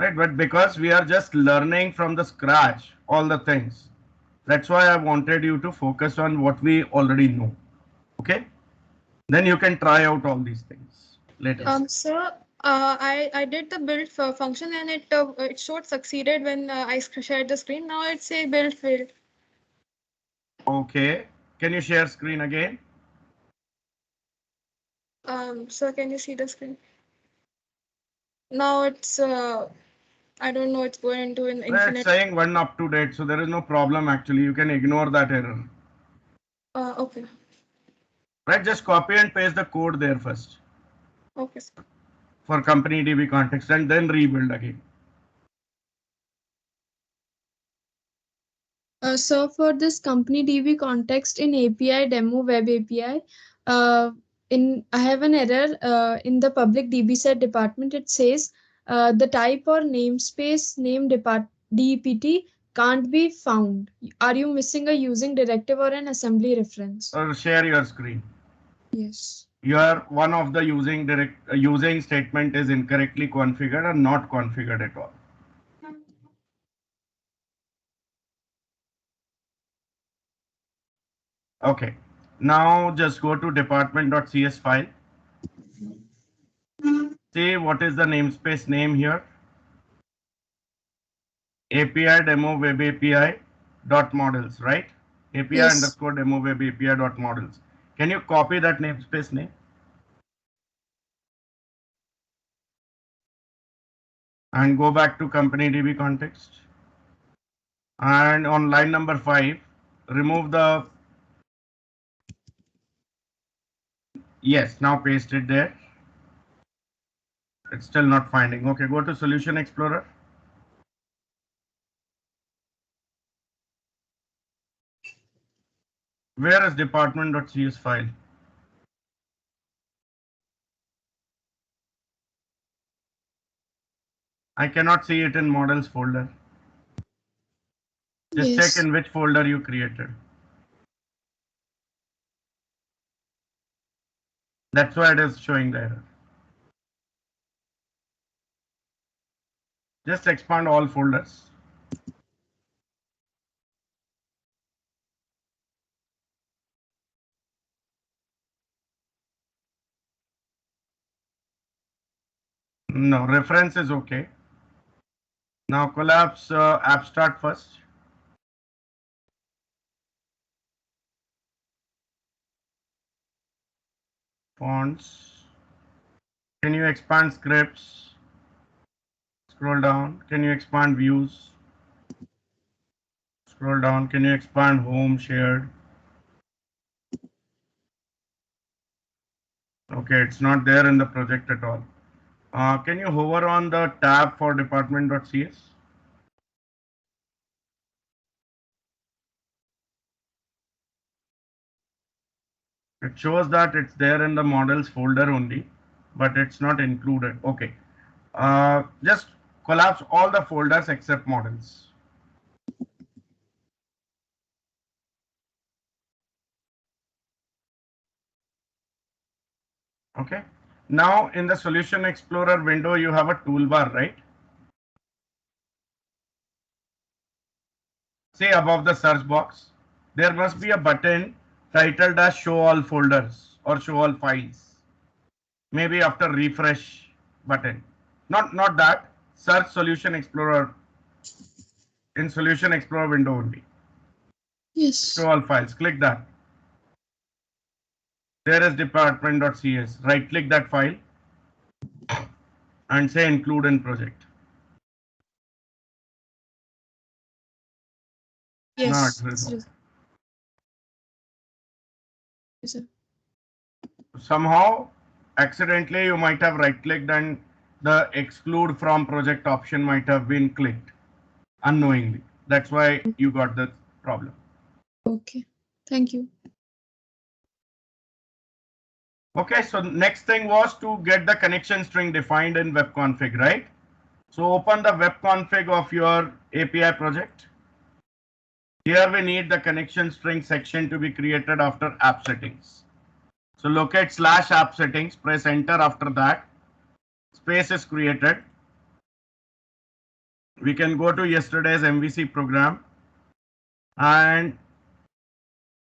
Right, but because we are just learning from the scratch all the things, that's why I wanted you to focus on what we already know. Okay, then you can try out all these things later. Sir, I did the build function and it showed succeeded when I shared the screen. Now it's a build failed. Okay, can you share screen again? Sir, can you see the screen? Now it's I don't know. It's going into an It's infinite. saying one up to date, so there is no problem actually. You can ignore that error. Okay. Right, just copy and paste the code there first Okay, sir. for company DB context and then rebuild again. So for this company DB context in API demo web API, uh, I have an error in the public DB set department. It says the type or namespace name DEPT can't be found. Are you missing a using directive or an assembly reference? Or share your screen. Yes. Your one of the using statement is incorrectly configured or not configured at all. Okay, now just go to department.cs file. See what is the namespace name here. API demo web API dot models, right? API Yes. underscore demo web API dot models. Can you copy that namespace name? And go back to company DB context. And on line number 5, remove the, yes, now paste it there. It's still not finding. Okay, go to Solution Explorer. Where is department.cs file? I cannot see it in models folder. Just Yes. check in which folder you created. That's why it is showing the error. Just expand all folders. No, reference is okay. Now collapse abstract first. Fonts. Can you expand scripts? Scroll down. Can you expand views? Scroll down. Can you expand home shared? Okay, it's not there in the project at all. Can you hover on the tab for department.cs? It shows that it's there in the models folder only, but it's not included. Okay. Just collapse all the folders except models. Okay. Now in the Solution Explorer window, you have a toolbar, right? Say above the search box, there must be a button titled as Show All Folders or Show All Files. Maybe after refresh button. Not that. Search Solution Explorer in Solution Explorer window only. Yes. Show all files. Click that. There is department.cs. Right click that file and say include in project. Yes. Now it's resolved. Yes, sir. Somehow accidentally you might have right clicked and the exclude from project option might have been clicked unknowingly. That's why you got the problem. Okay. Thank you. Okay, so next thing was to get the connection string defined in web config, right? So open the web config of your API project. Here we need the connection string section to be created after app settings. So locate /app settings, press enter after that. Space is created. We can go to yesterday's MVC program and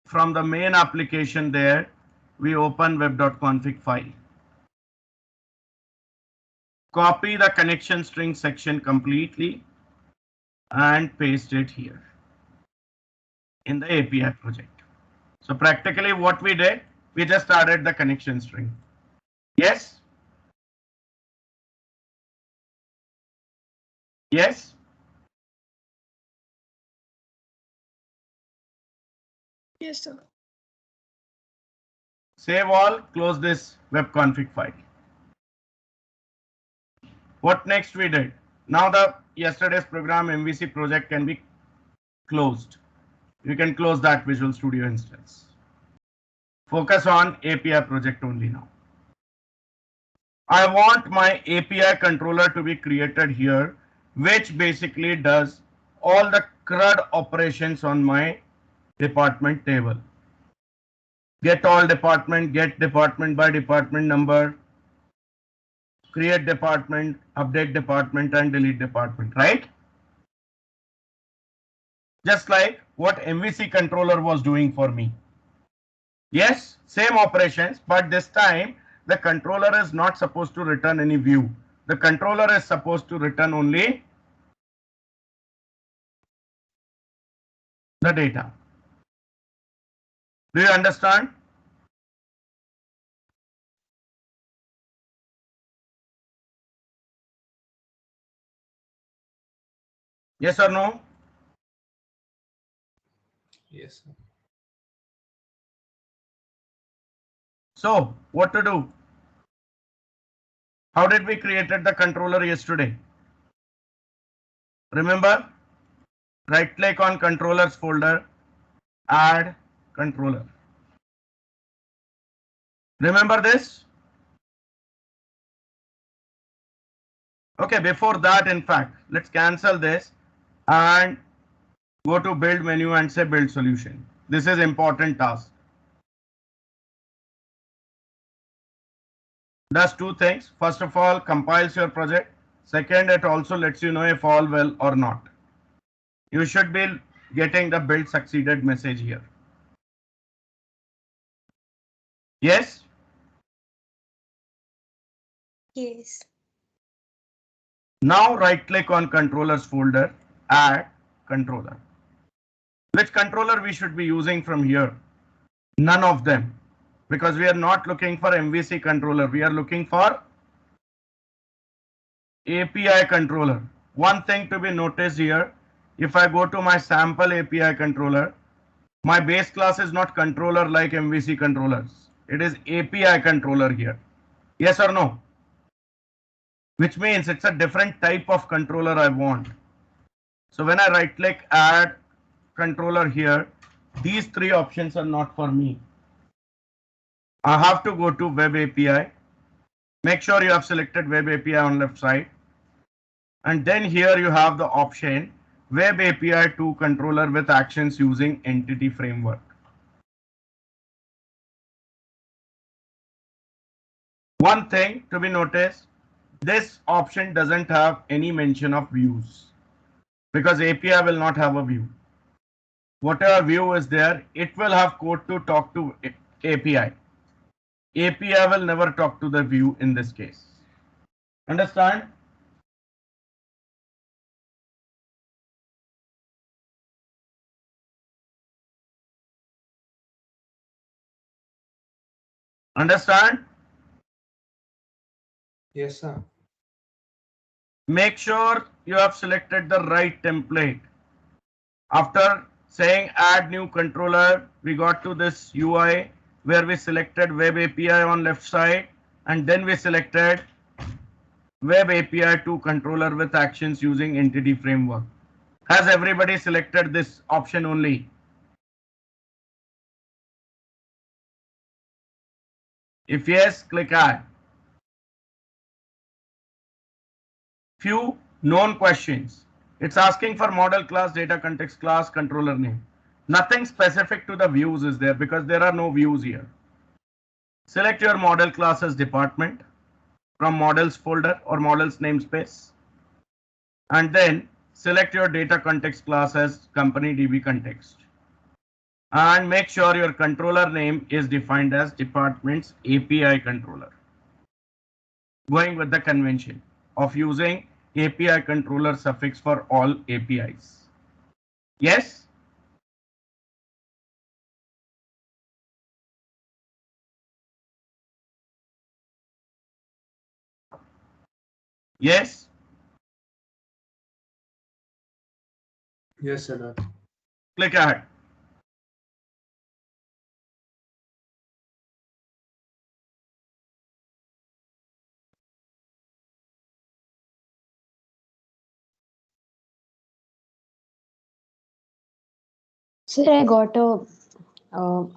from the main application there, we open web.config file. Copy the connection string section completely and paste it here in the API project. So practically what we did, we just added the connection string. Yes? Yes? Yes, sir. Save all, close this web config file. What next we did? Now the yesterday's program MVC project can be closed. You can close that Visual Studio instance. Focus on API project only now. I want my API controller to be created here, which basically does all the CRUD operations on my department table. Get all department, get department by department number, create department, update department, and delete department, right? Just like what MVC controller was doing for me. Yes, same operations, but this time the controller is not supposed to return any view. The controller is supposed to return only the data. Do you understand? Yes or no? Yes, sir. So what to do? How did we created the controller yesterday? Remember? Right click on controllers folder, add controller. Remember this? Okay, before that, in fact, let's cancel this and go to build menu and say build solution. This is important task. Does two things. First of all, compiles your project. Second, it also lets you know if all well or not. You should be getting the build succeeded message here. Yes? Yes. Now right click on controllers folder, add controller. Which controller we should be using from here? None of them, because we are not looking for MVC controller. We are looking for API controller. One thing to be noticed here, if I go to my sample API controller, my base class is not controller like MVC controllers. It is API controller here. Yes or no? Which means it's a different type of controller I want. So when I right click add controller here, these three options are not for me. I have to go to web API. Make sure you have selected web API on left side. And then here you have the option web API to controller with actions using entity framework. One thing to be noticed, this option doesn't have any mention of views because API will not have a view. Whatever view is there, it will have code to talk to API. API will never talk to the view in this case. Understand? Understand? Yes, sir. Make sure you have selected the right template. After saying add new controller, we got to this UI where we selected web API on left side and then we selected web API to controller with actions using entity framework. Has everybody selected this option only? If yes, click add. Few known questions. It's asking for model class, data context class, controller name. Nothing specific to the views is there because there are no views here. Select your model class as department from models folder or models namespace. And then select your data context class as company DB context. And make sure your controller name is defined as department's API controller. Going with the convention of using API controller suffix for all APIs. Yes? Yes? Yes, sir. Click ahead. Sir, I got a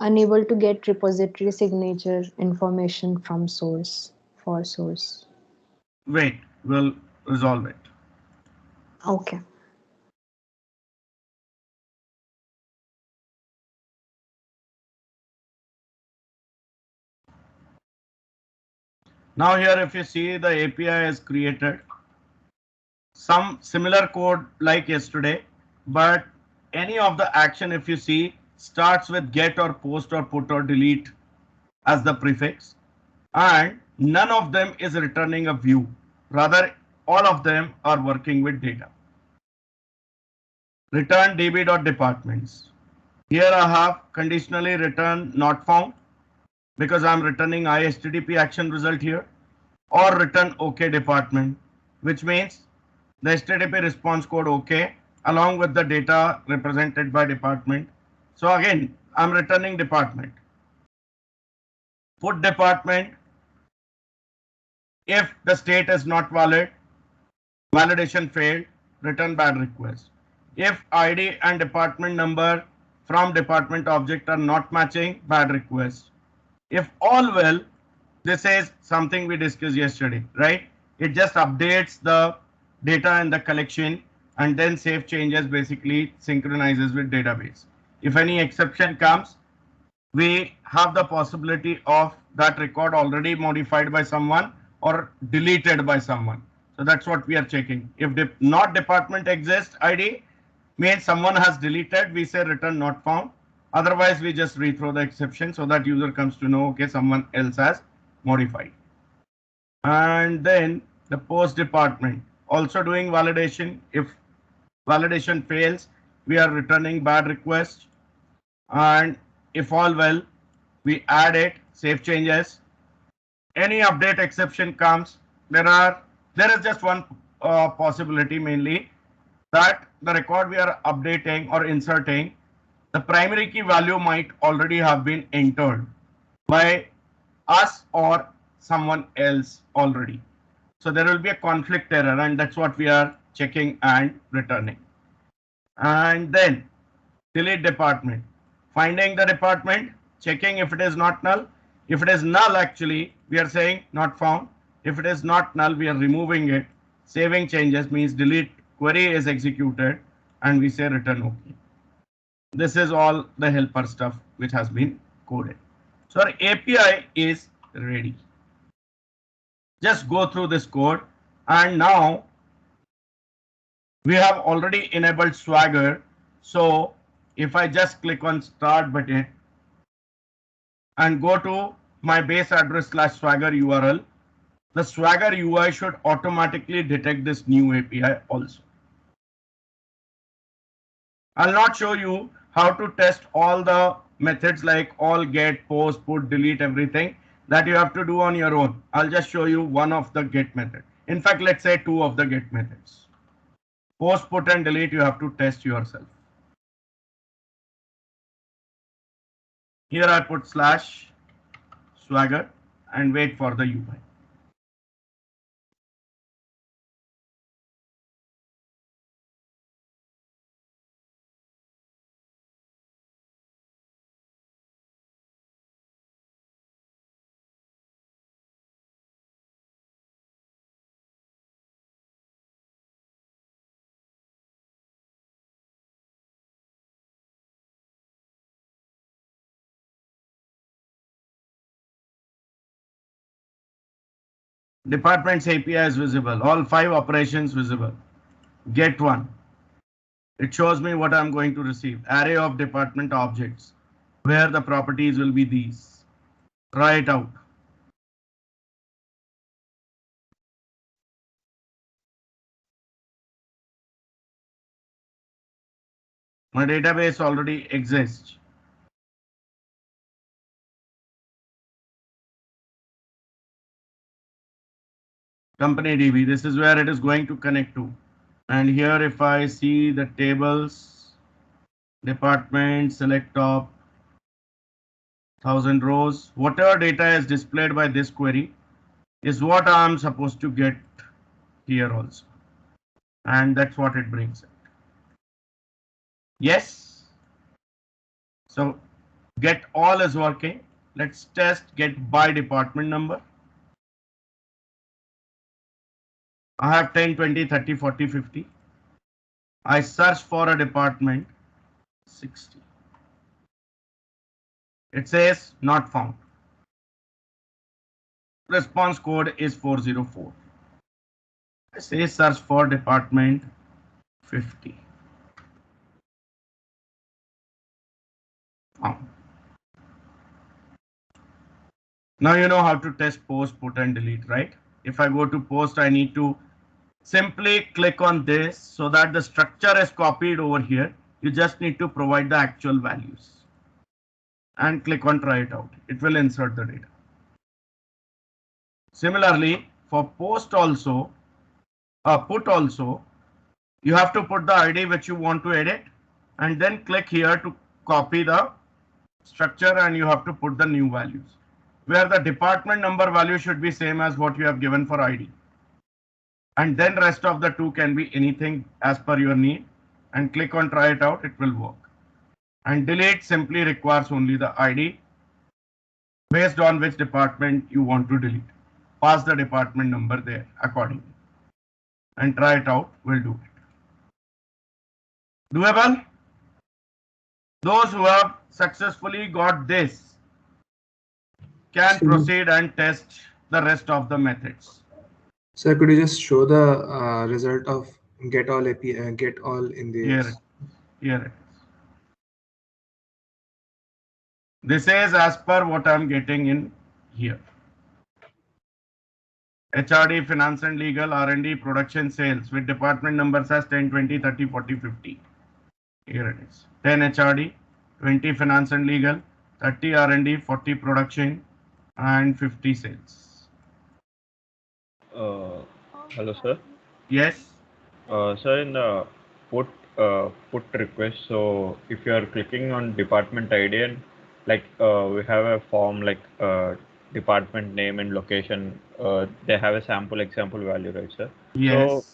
unable to get repository signature information from source for source. Wait, we'll resolve it. Okay. Now here if you see the API is created, some similar code like yesterday, but any of the action if you see starts with get or post or put or delete as the prefix, and none of them is returning a view. Rather, all of them are working with data. Return db.departments. Here I have conditionally return not found because I'm returning IHTTP action result here, or return OK department, which means the HTTP response code OK along with the data represented by department. So again, I'm returning department. Put department. If the state is not valid, validation failed, return bad request. If ID and department number from department object are not matching, bad request. If all well, this is something we discussed yesterday, right? It just updates the data in the collection and then save changes basically synchronizes with database. If any exception comes, we have the possibility of that record already modified by someone or deleted by someone. So that's what we are checking. If not department exists ID means someone has deleted, we say return not found. Otherwise, we just rethrow the exception so that user comes to know, okay, someone else has modified. And then the post department also doing validation. If validation fails, we are returning bad request. And if all well, we add it, save changes. Any update exception comes, there is just one possibility mainly that the record we are updating or inserting, the primary key value might already have been entered by us or someone else already. So there will be a conflict error, and that's what we are checking and returning. And then delete department, finding the department, checking if it is not null. If it is null, actually we are saying not found. If it is not null, we are removing it. Saving changes means delete query is executed and we say return OK. This is all the helper stuff which has been coded. So our API is ready. Just go through this code, and now we have already enabled Swagger. So if I just click on start button and go to my base address / Swagger URL, the Swagger UI should automatically detect this new API also. I'll not show you how to test all the methods like all, get, post, put, delete, everything that you have to do on your own. I'll just show you one of the get method. In fact, let's say two of the get methods. Post, put and delete you have to test yourself. Here I put / Swagger and wait for the UI. Departments API is visible. All 5 operations visible. Get one. It shows me what I'm going to receive. Array of department objects where the properties will be these. Try it out. My database already exists. Company DB, this is where it is going to connect to. And here if I see the tables, department, select top, 1000 rows, whatever data is displayed by this query is what I'm supposed to get here also. And that's what it brings it. Yes. So get all is working. Let's test get by department number. I have 10, 20, 30, 40, 50. I search for a department 60. It says not found. Response code is 404. I say search for department 50. Found. Now you know how to test post, put and delete, right? If I go to post, I need to simply click on this so that the structure is copied over here. You just need to provide the actual values and click on try it out. It will insert the data. Similarly, for post also, put also, you have to put the ID which you want to edit and then click here to copy the structure and you have to put the new values where the department number value should be same as what you have given for ID. And then rest of the two can be anything as per your need and click on try it out, it will work. And delete simply requires only the ID based on which department you want to delete. pass the department number there accordingly and try it out. We'll do it. Doable? Those who have successfully got this can proceed and test the rest of the methods. Sir, could you just show the result of get all API, get all in the Here it is. This is as per what I'm getting in here. HRD, finance and legal, R&D, production, sales with department numbers as 10, 20, 30, 40, 50. Here it is. 10 HRD, 20 finance and legal, 30 R&D, 40 production, and 50 sales. Hello, sir. Yes. Sir, in the put request, so if you are clicking on department ID and like we have a form like department name and location, they have a sample example value, right, sir? Yes. So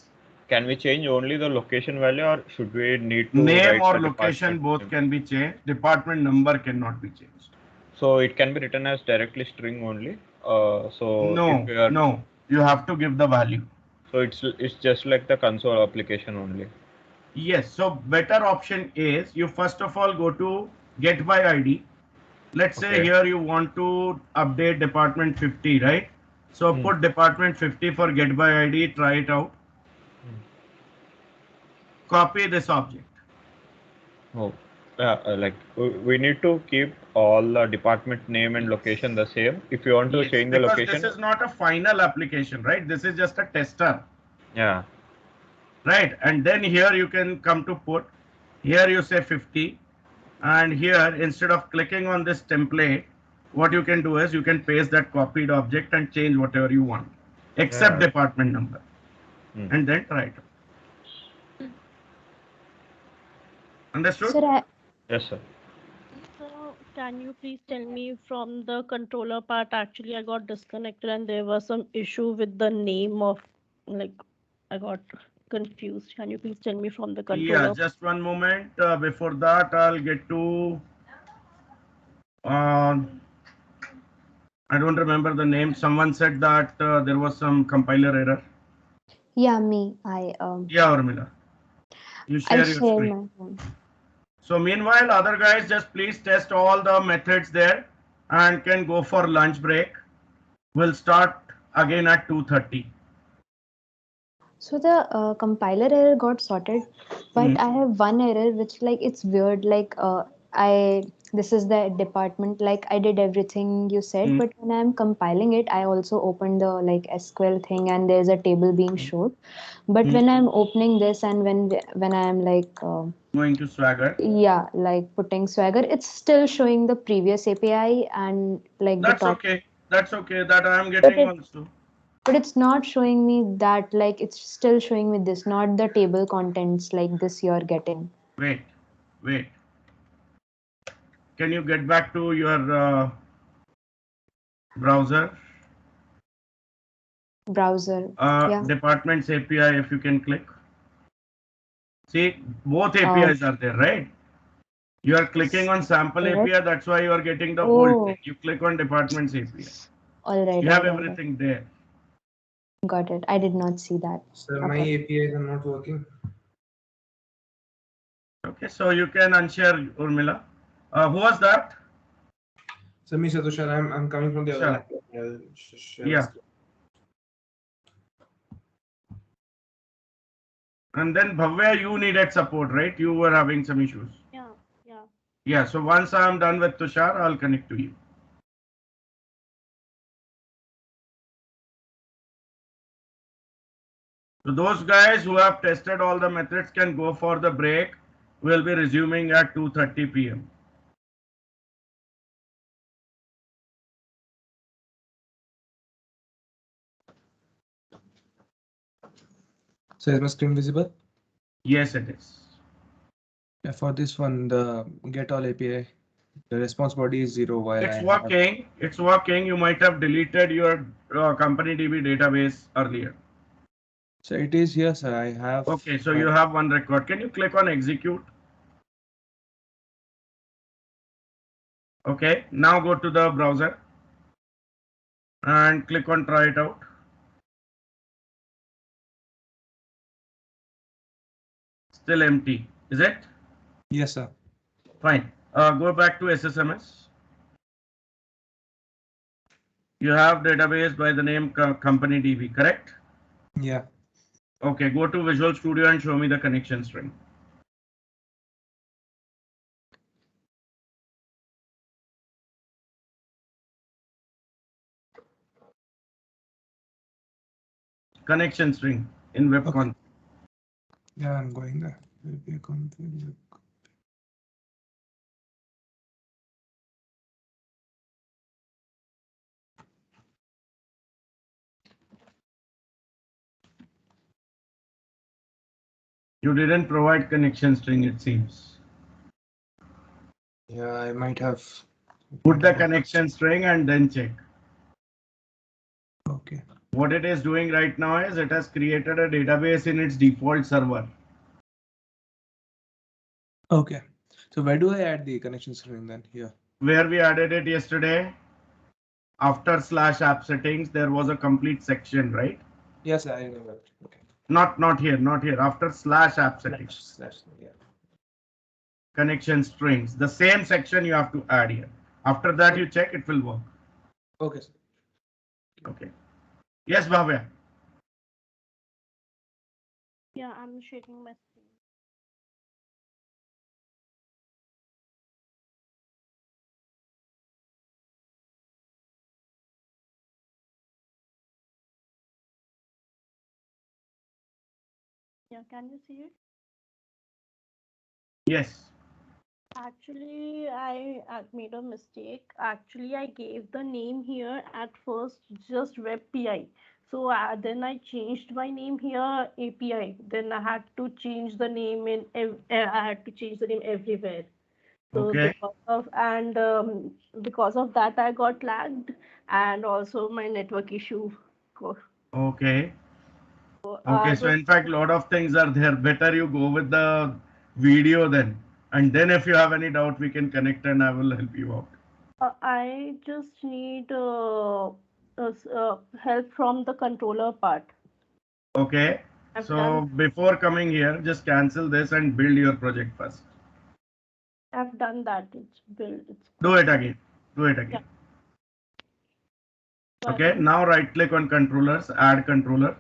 can we change only the location value, or should we need to name write or the location department both name? can be changed. Department number cannot be changed. So it can be written as directly string only. So No, if we are, no, you have to give the value. so it's just like the console application only. Yes, so better option is you first of all go to get by ID. Let's say Okay. here you want to update department 50, right? So put department 50 for get by ID, try it out. Copy this object. Oh, like we need to keep all the department name and location the same. If you want to Yes, change the because location, this is not a final application, right? This is just a tester, yeah. right? And then here you can come to put, here you say 50, and here instead of clicking on this template, what you can do is you can paste that copied object and change whatever you want, except Yeah. department number, and then try it. Understood? Sir, Yes, sir. So can you please tell me from the controller part? Actually, I got disconnected and there was some issue with the name of, like, I got confused. Can you please tell me from the controller? Yeah, just one moment. Before that, I'll get to. I don't remember the name. Someone said that there was some compiler error. yeah, me. Yeah, Urmila. You share I'll your share screen. my phone. So meanwhile, other guys, just please test all the methods there and can go for lunch break. We'll start again at 2:30. So the compiler error got sorted, but I have one error which like it's weird. Like this is the department. Like I did everything you said, but when I'm compiling it, I also opened the like SQL thing and there's a table being showed. But when I'm opening this and when I'm like Going to Swagger. yeah, like putting Swagger, it's still showing the previous API and like That's the top. okay. That's okay. That I am getting also. But it's not showing me that, like it's still showing me this, not the table contents like this you're getting. Wait. Can you get back to your browser? Browser. Yeah. Departments API, if you can click. See, both APIs are there, right? You are clicking on sample API, that's why you are getting the whole thing. You click on departments API. All right. You have everything there. Got it. I did not see that. Sir, my APIs are not working. Okay, so you can unshare, Urmila. Who was that? Sir, me, Tushar, I'm coming from the other laptop. Yeah. And then Bhavya, you needed support, right? You were having some issues. Yeah, so once I'm done with Tushar, I'll connect to you. So those guys who have tested all the methods can go for the break. We'll be resuming at 2:30 p.m. So is my screen visible? Yes, it is. Yeah, for this one, the get all API, the response body is 0 while it's working. It's working. You might have deleted your company DB database earlier. So it is here, sir. I have. Okay, so you have one record. Can you click on execute? Okay, now go to the browser. and click on try it out. Still empty, is it? Yes, sir. Fine. Go back to SSMS. You have database by the name company DB, correct? Yeah. Okay, go to Visual Studio and show me the connection string. Connection string in webcon. Okay. Yeah, I'm going there. API config. You didn't provide connection string, it seems. Yeah, I might have. Put the connection string and then check. Okay. What it is doing right now is it has created a database in its default server. Okay. So where do I add the connection string then? Here. Where we added it yesterday, after /app settings, there was a complete section, right? Yes, I know that. Okay. Not here, not here. After /app settings. Yeah. Connection strings. The same section you have to add here. After that, you check it will work. Okay, sir. Okay. Yes, Bhavya. Yeah, I'm sharing my screen. Yeah, can you see it? Yes. Actually, I made a mistake. Actually, I gave the name here at first just web PI. So then I changed my name here API. Then I had to change the name I had to change the name everywhere. So Okay. because of that I got lagged, and also my network issue. Okay. I Okay. So was in fact, a lot of things are there. Better you go with the video then. And then if you have any doubt, we can connect and I will help you out. I just need help from the controller part. Okay. I've So done before coming here, just cancel this and build your project first. I've done that. It's built. It's Do fine. it again. Do it Yeah. again. So I Okay. will. Now right click on controllers, add controller.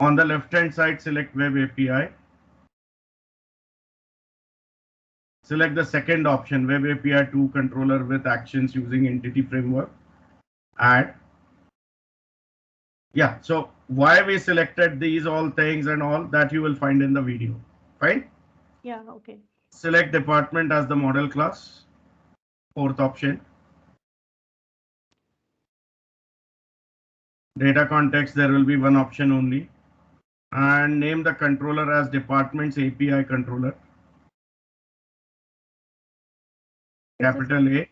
On the left hand side, select Web API. Select the second option, Web API 2 controller with actions using entity framework. Add. Yeah, so why we selected these all things and all that you will find in the video. Fine. Yeah. Okay. Select department as the model class. Fourth option. Data context, there will be one option only. And name the controller as department's API controller. Capital A,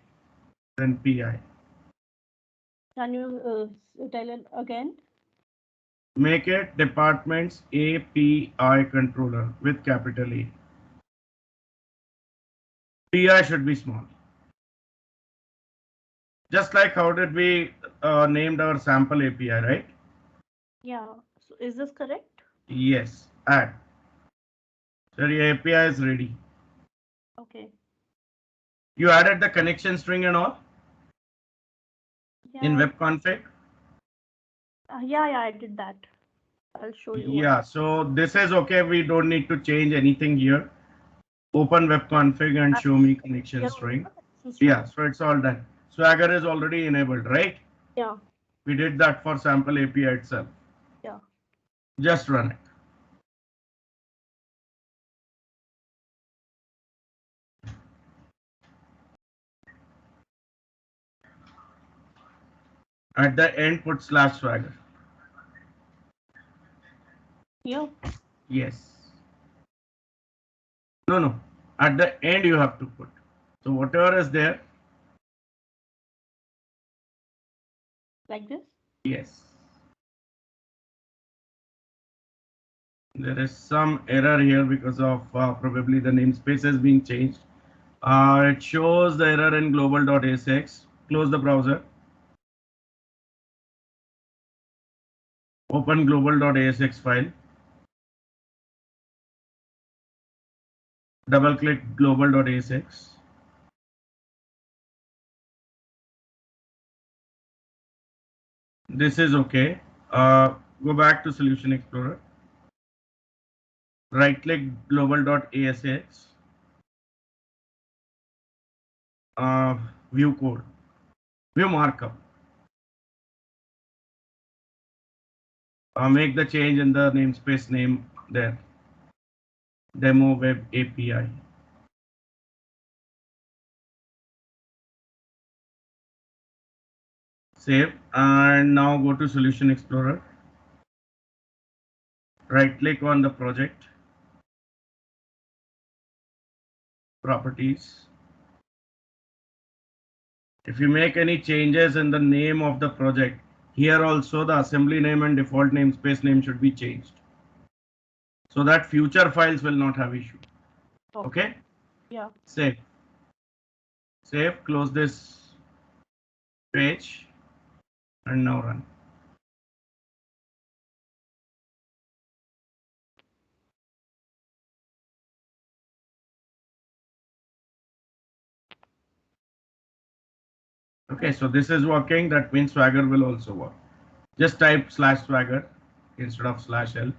then PI. Can you tell it again? Make it department's API controller with capital A. PI should be small. Just like how did we named our sample API, right? Yeah. So is this correct? Yes, add. So your API is ready. Okay. You added the connection string and all in Yeah. web config. Yeah. I did that. I'll show you what. Yeah, so this is okay. We don't need to change anything here. Open web config and show me connection Here string. only. Yeah, so it's all done. Swagger is already enabled, right? Yeah. We did that for sample API itself. Yeah. Just run it. At the end, put /swagger. Here. Yes. No. At the end, you have to put. So whatever is there. Like this. Yes. There is some error here because of probably the namespace is being changed. It shows the error in global.asx. Close the browser. Open global.asx file. Double click global.asx. This is okay. Go back to Solution Explorer. Right click global.asx. View code. View markup. Make the change in the namespace name there. Demo web API. Save, and now go to Solution Explorer. Right click on the project. Properties. If you make any changes in the name of the project, here also the assembly name and default namespace name should be changed, so that future files will not have issue. Okay? Yeah. Save. Save, close this page, and now run. Okay, so this is working. That means Swagger will also work. Just type /Swagger instead of /L.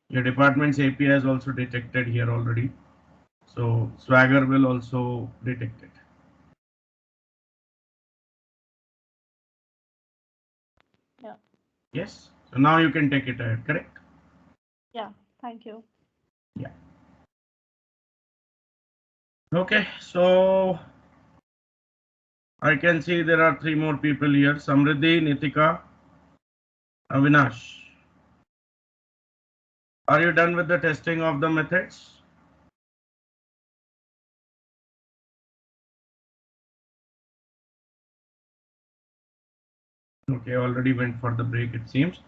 Your department's API is also detected here already. So Swagger will also detect it. Yeah. Yes. So now you can take it ahead, correct? Yeah. Thank you. Yeah. Okay, so I can see there are 3 more people here. Samriddhi, Nitika, Avinash. Are you done with the testing of the methods? Okay, already went for the break, it seems.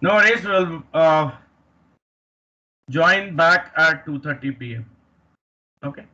No worries, we'll join back at 2:30 p.m. Okay.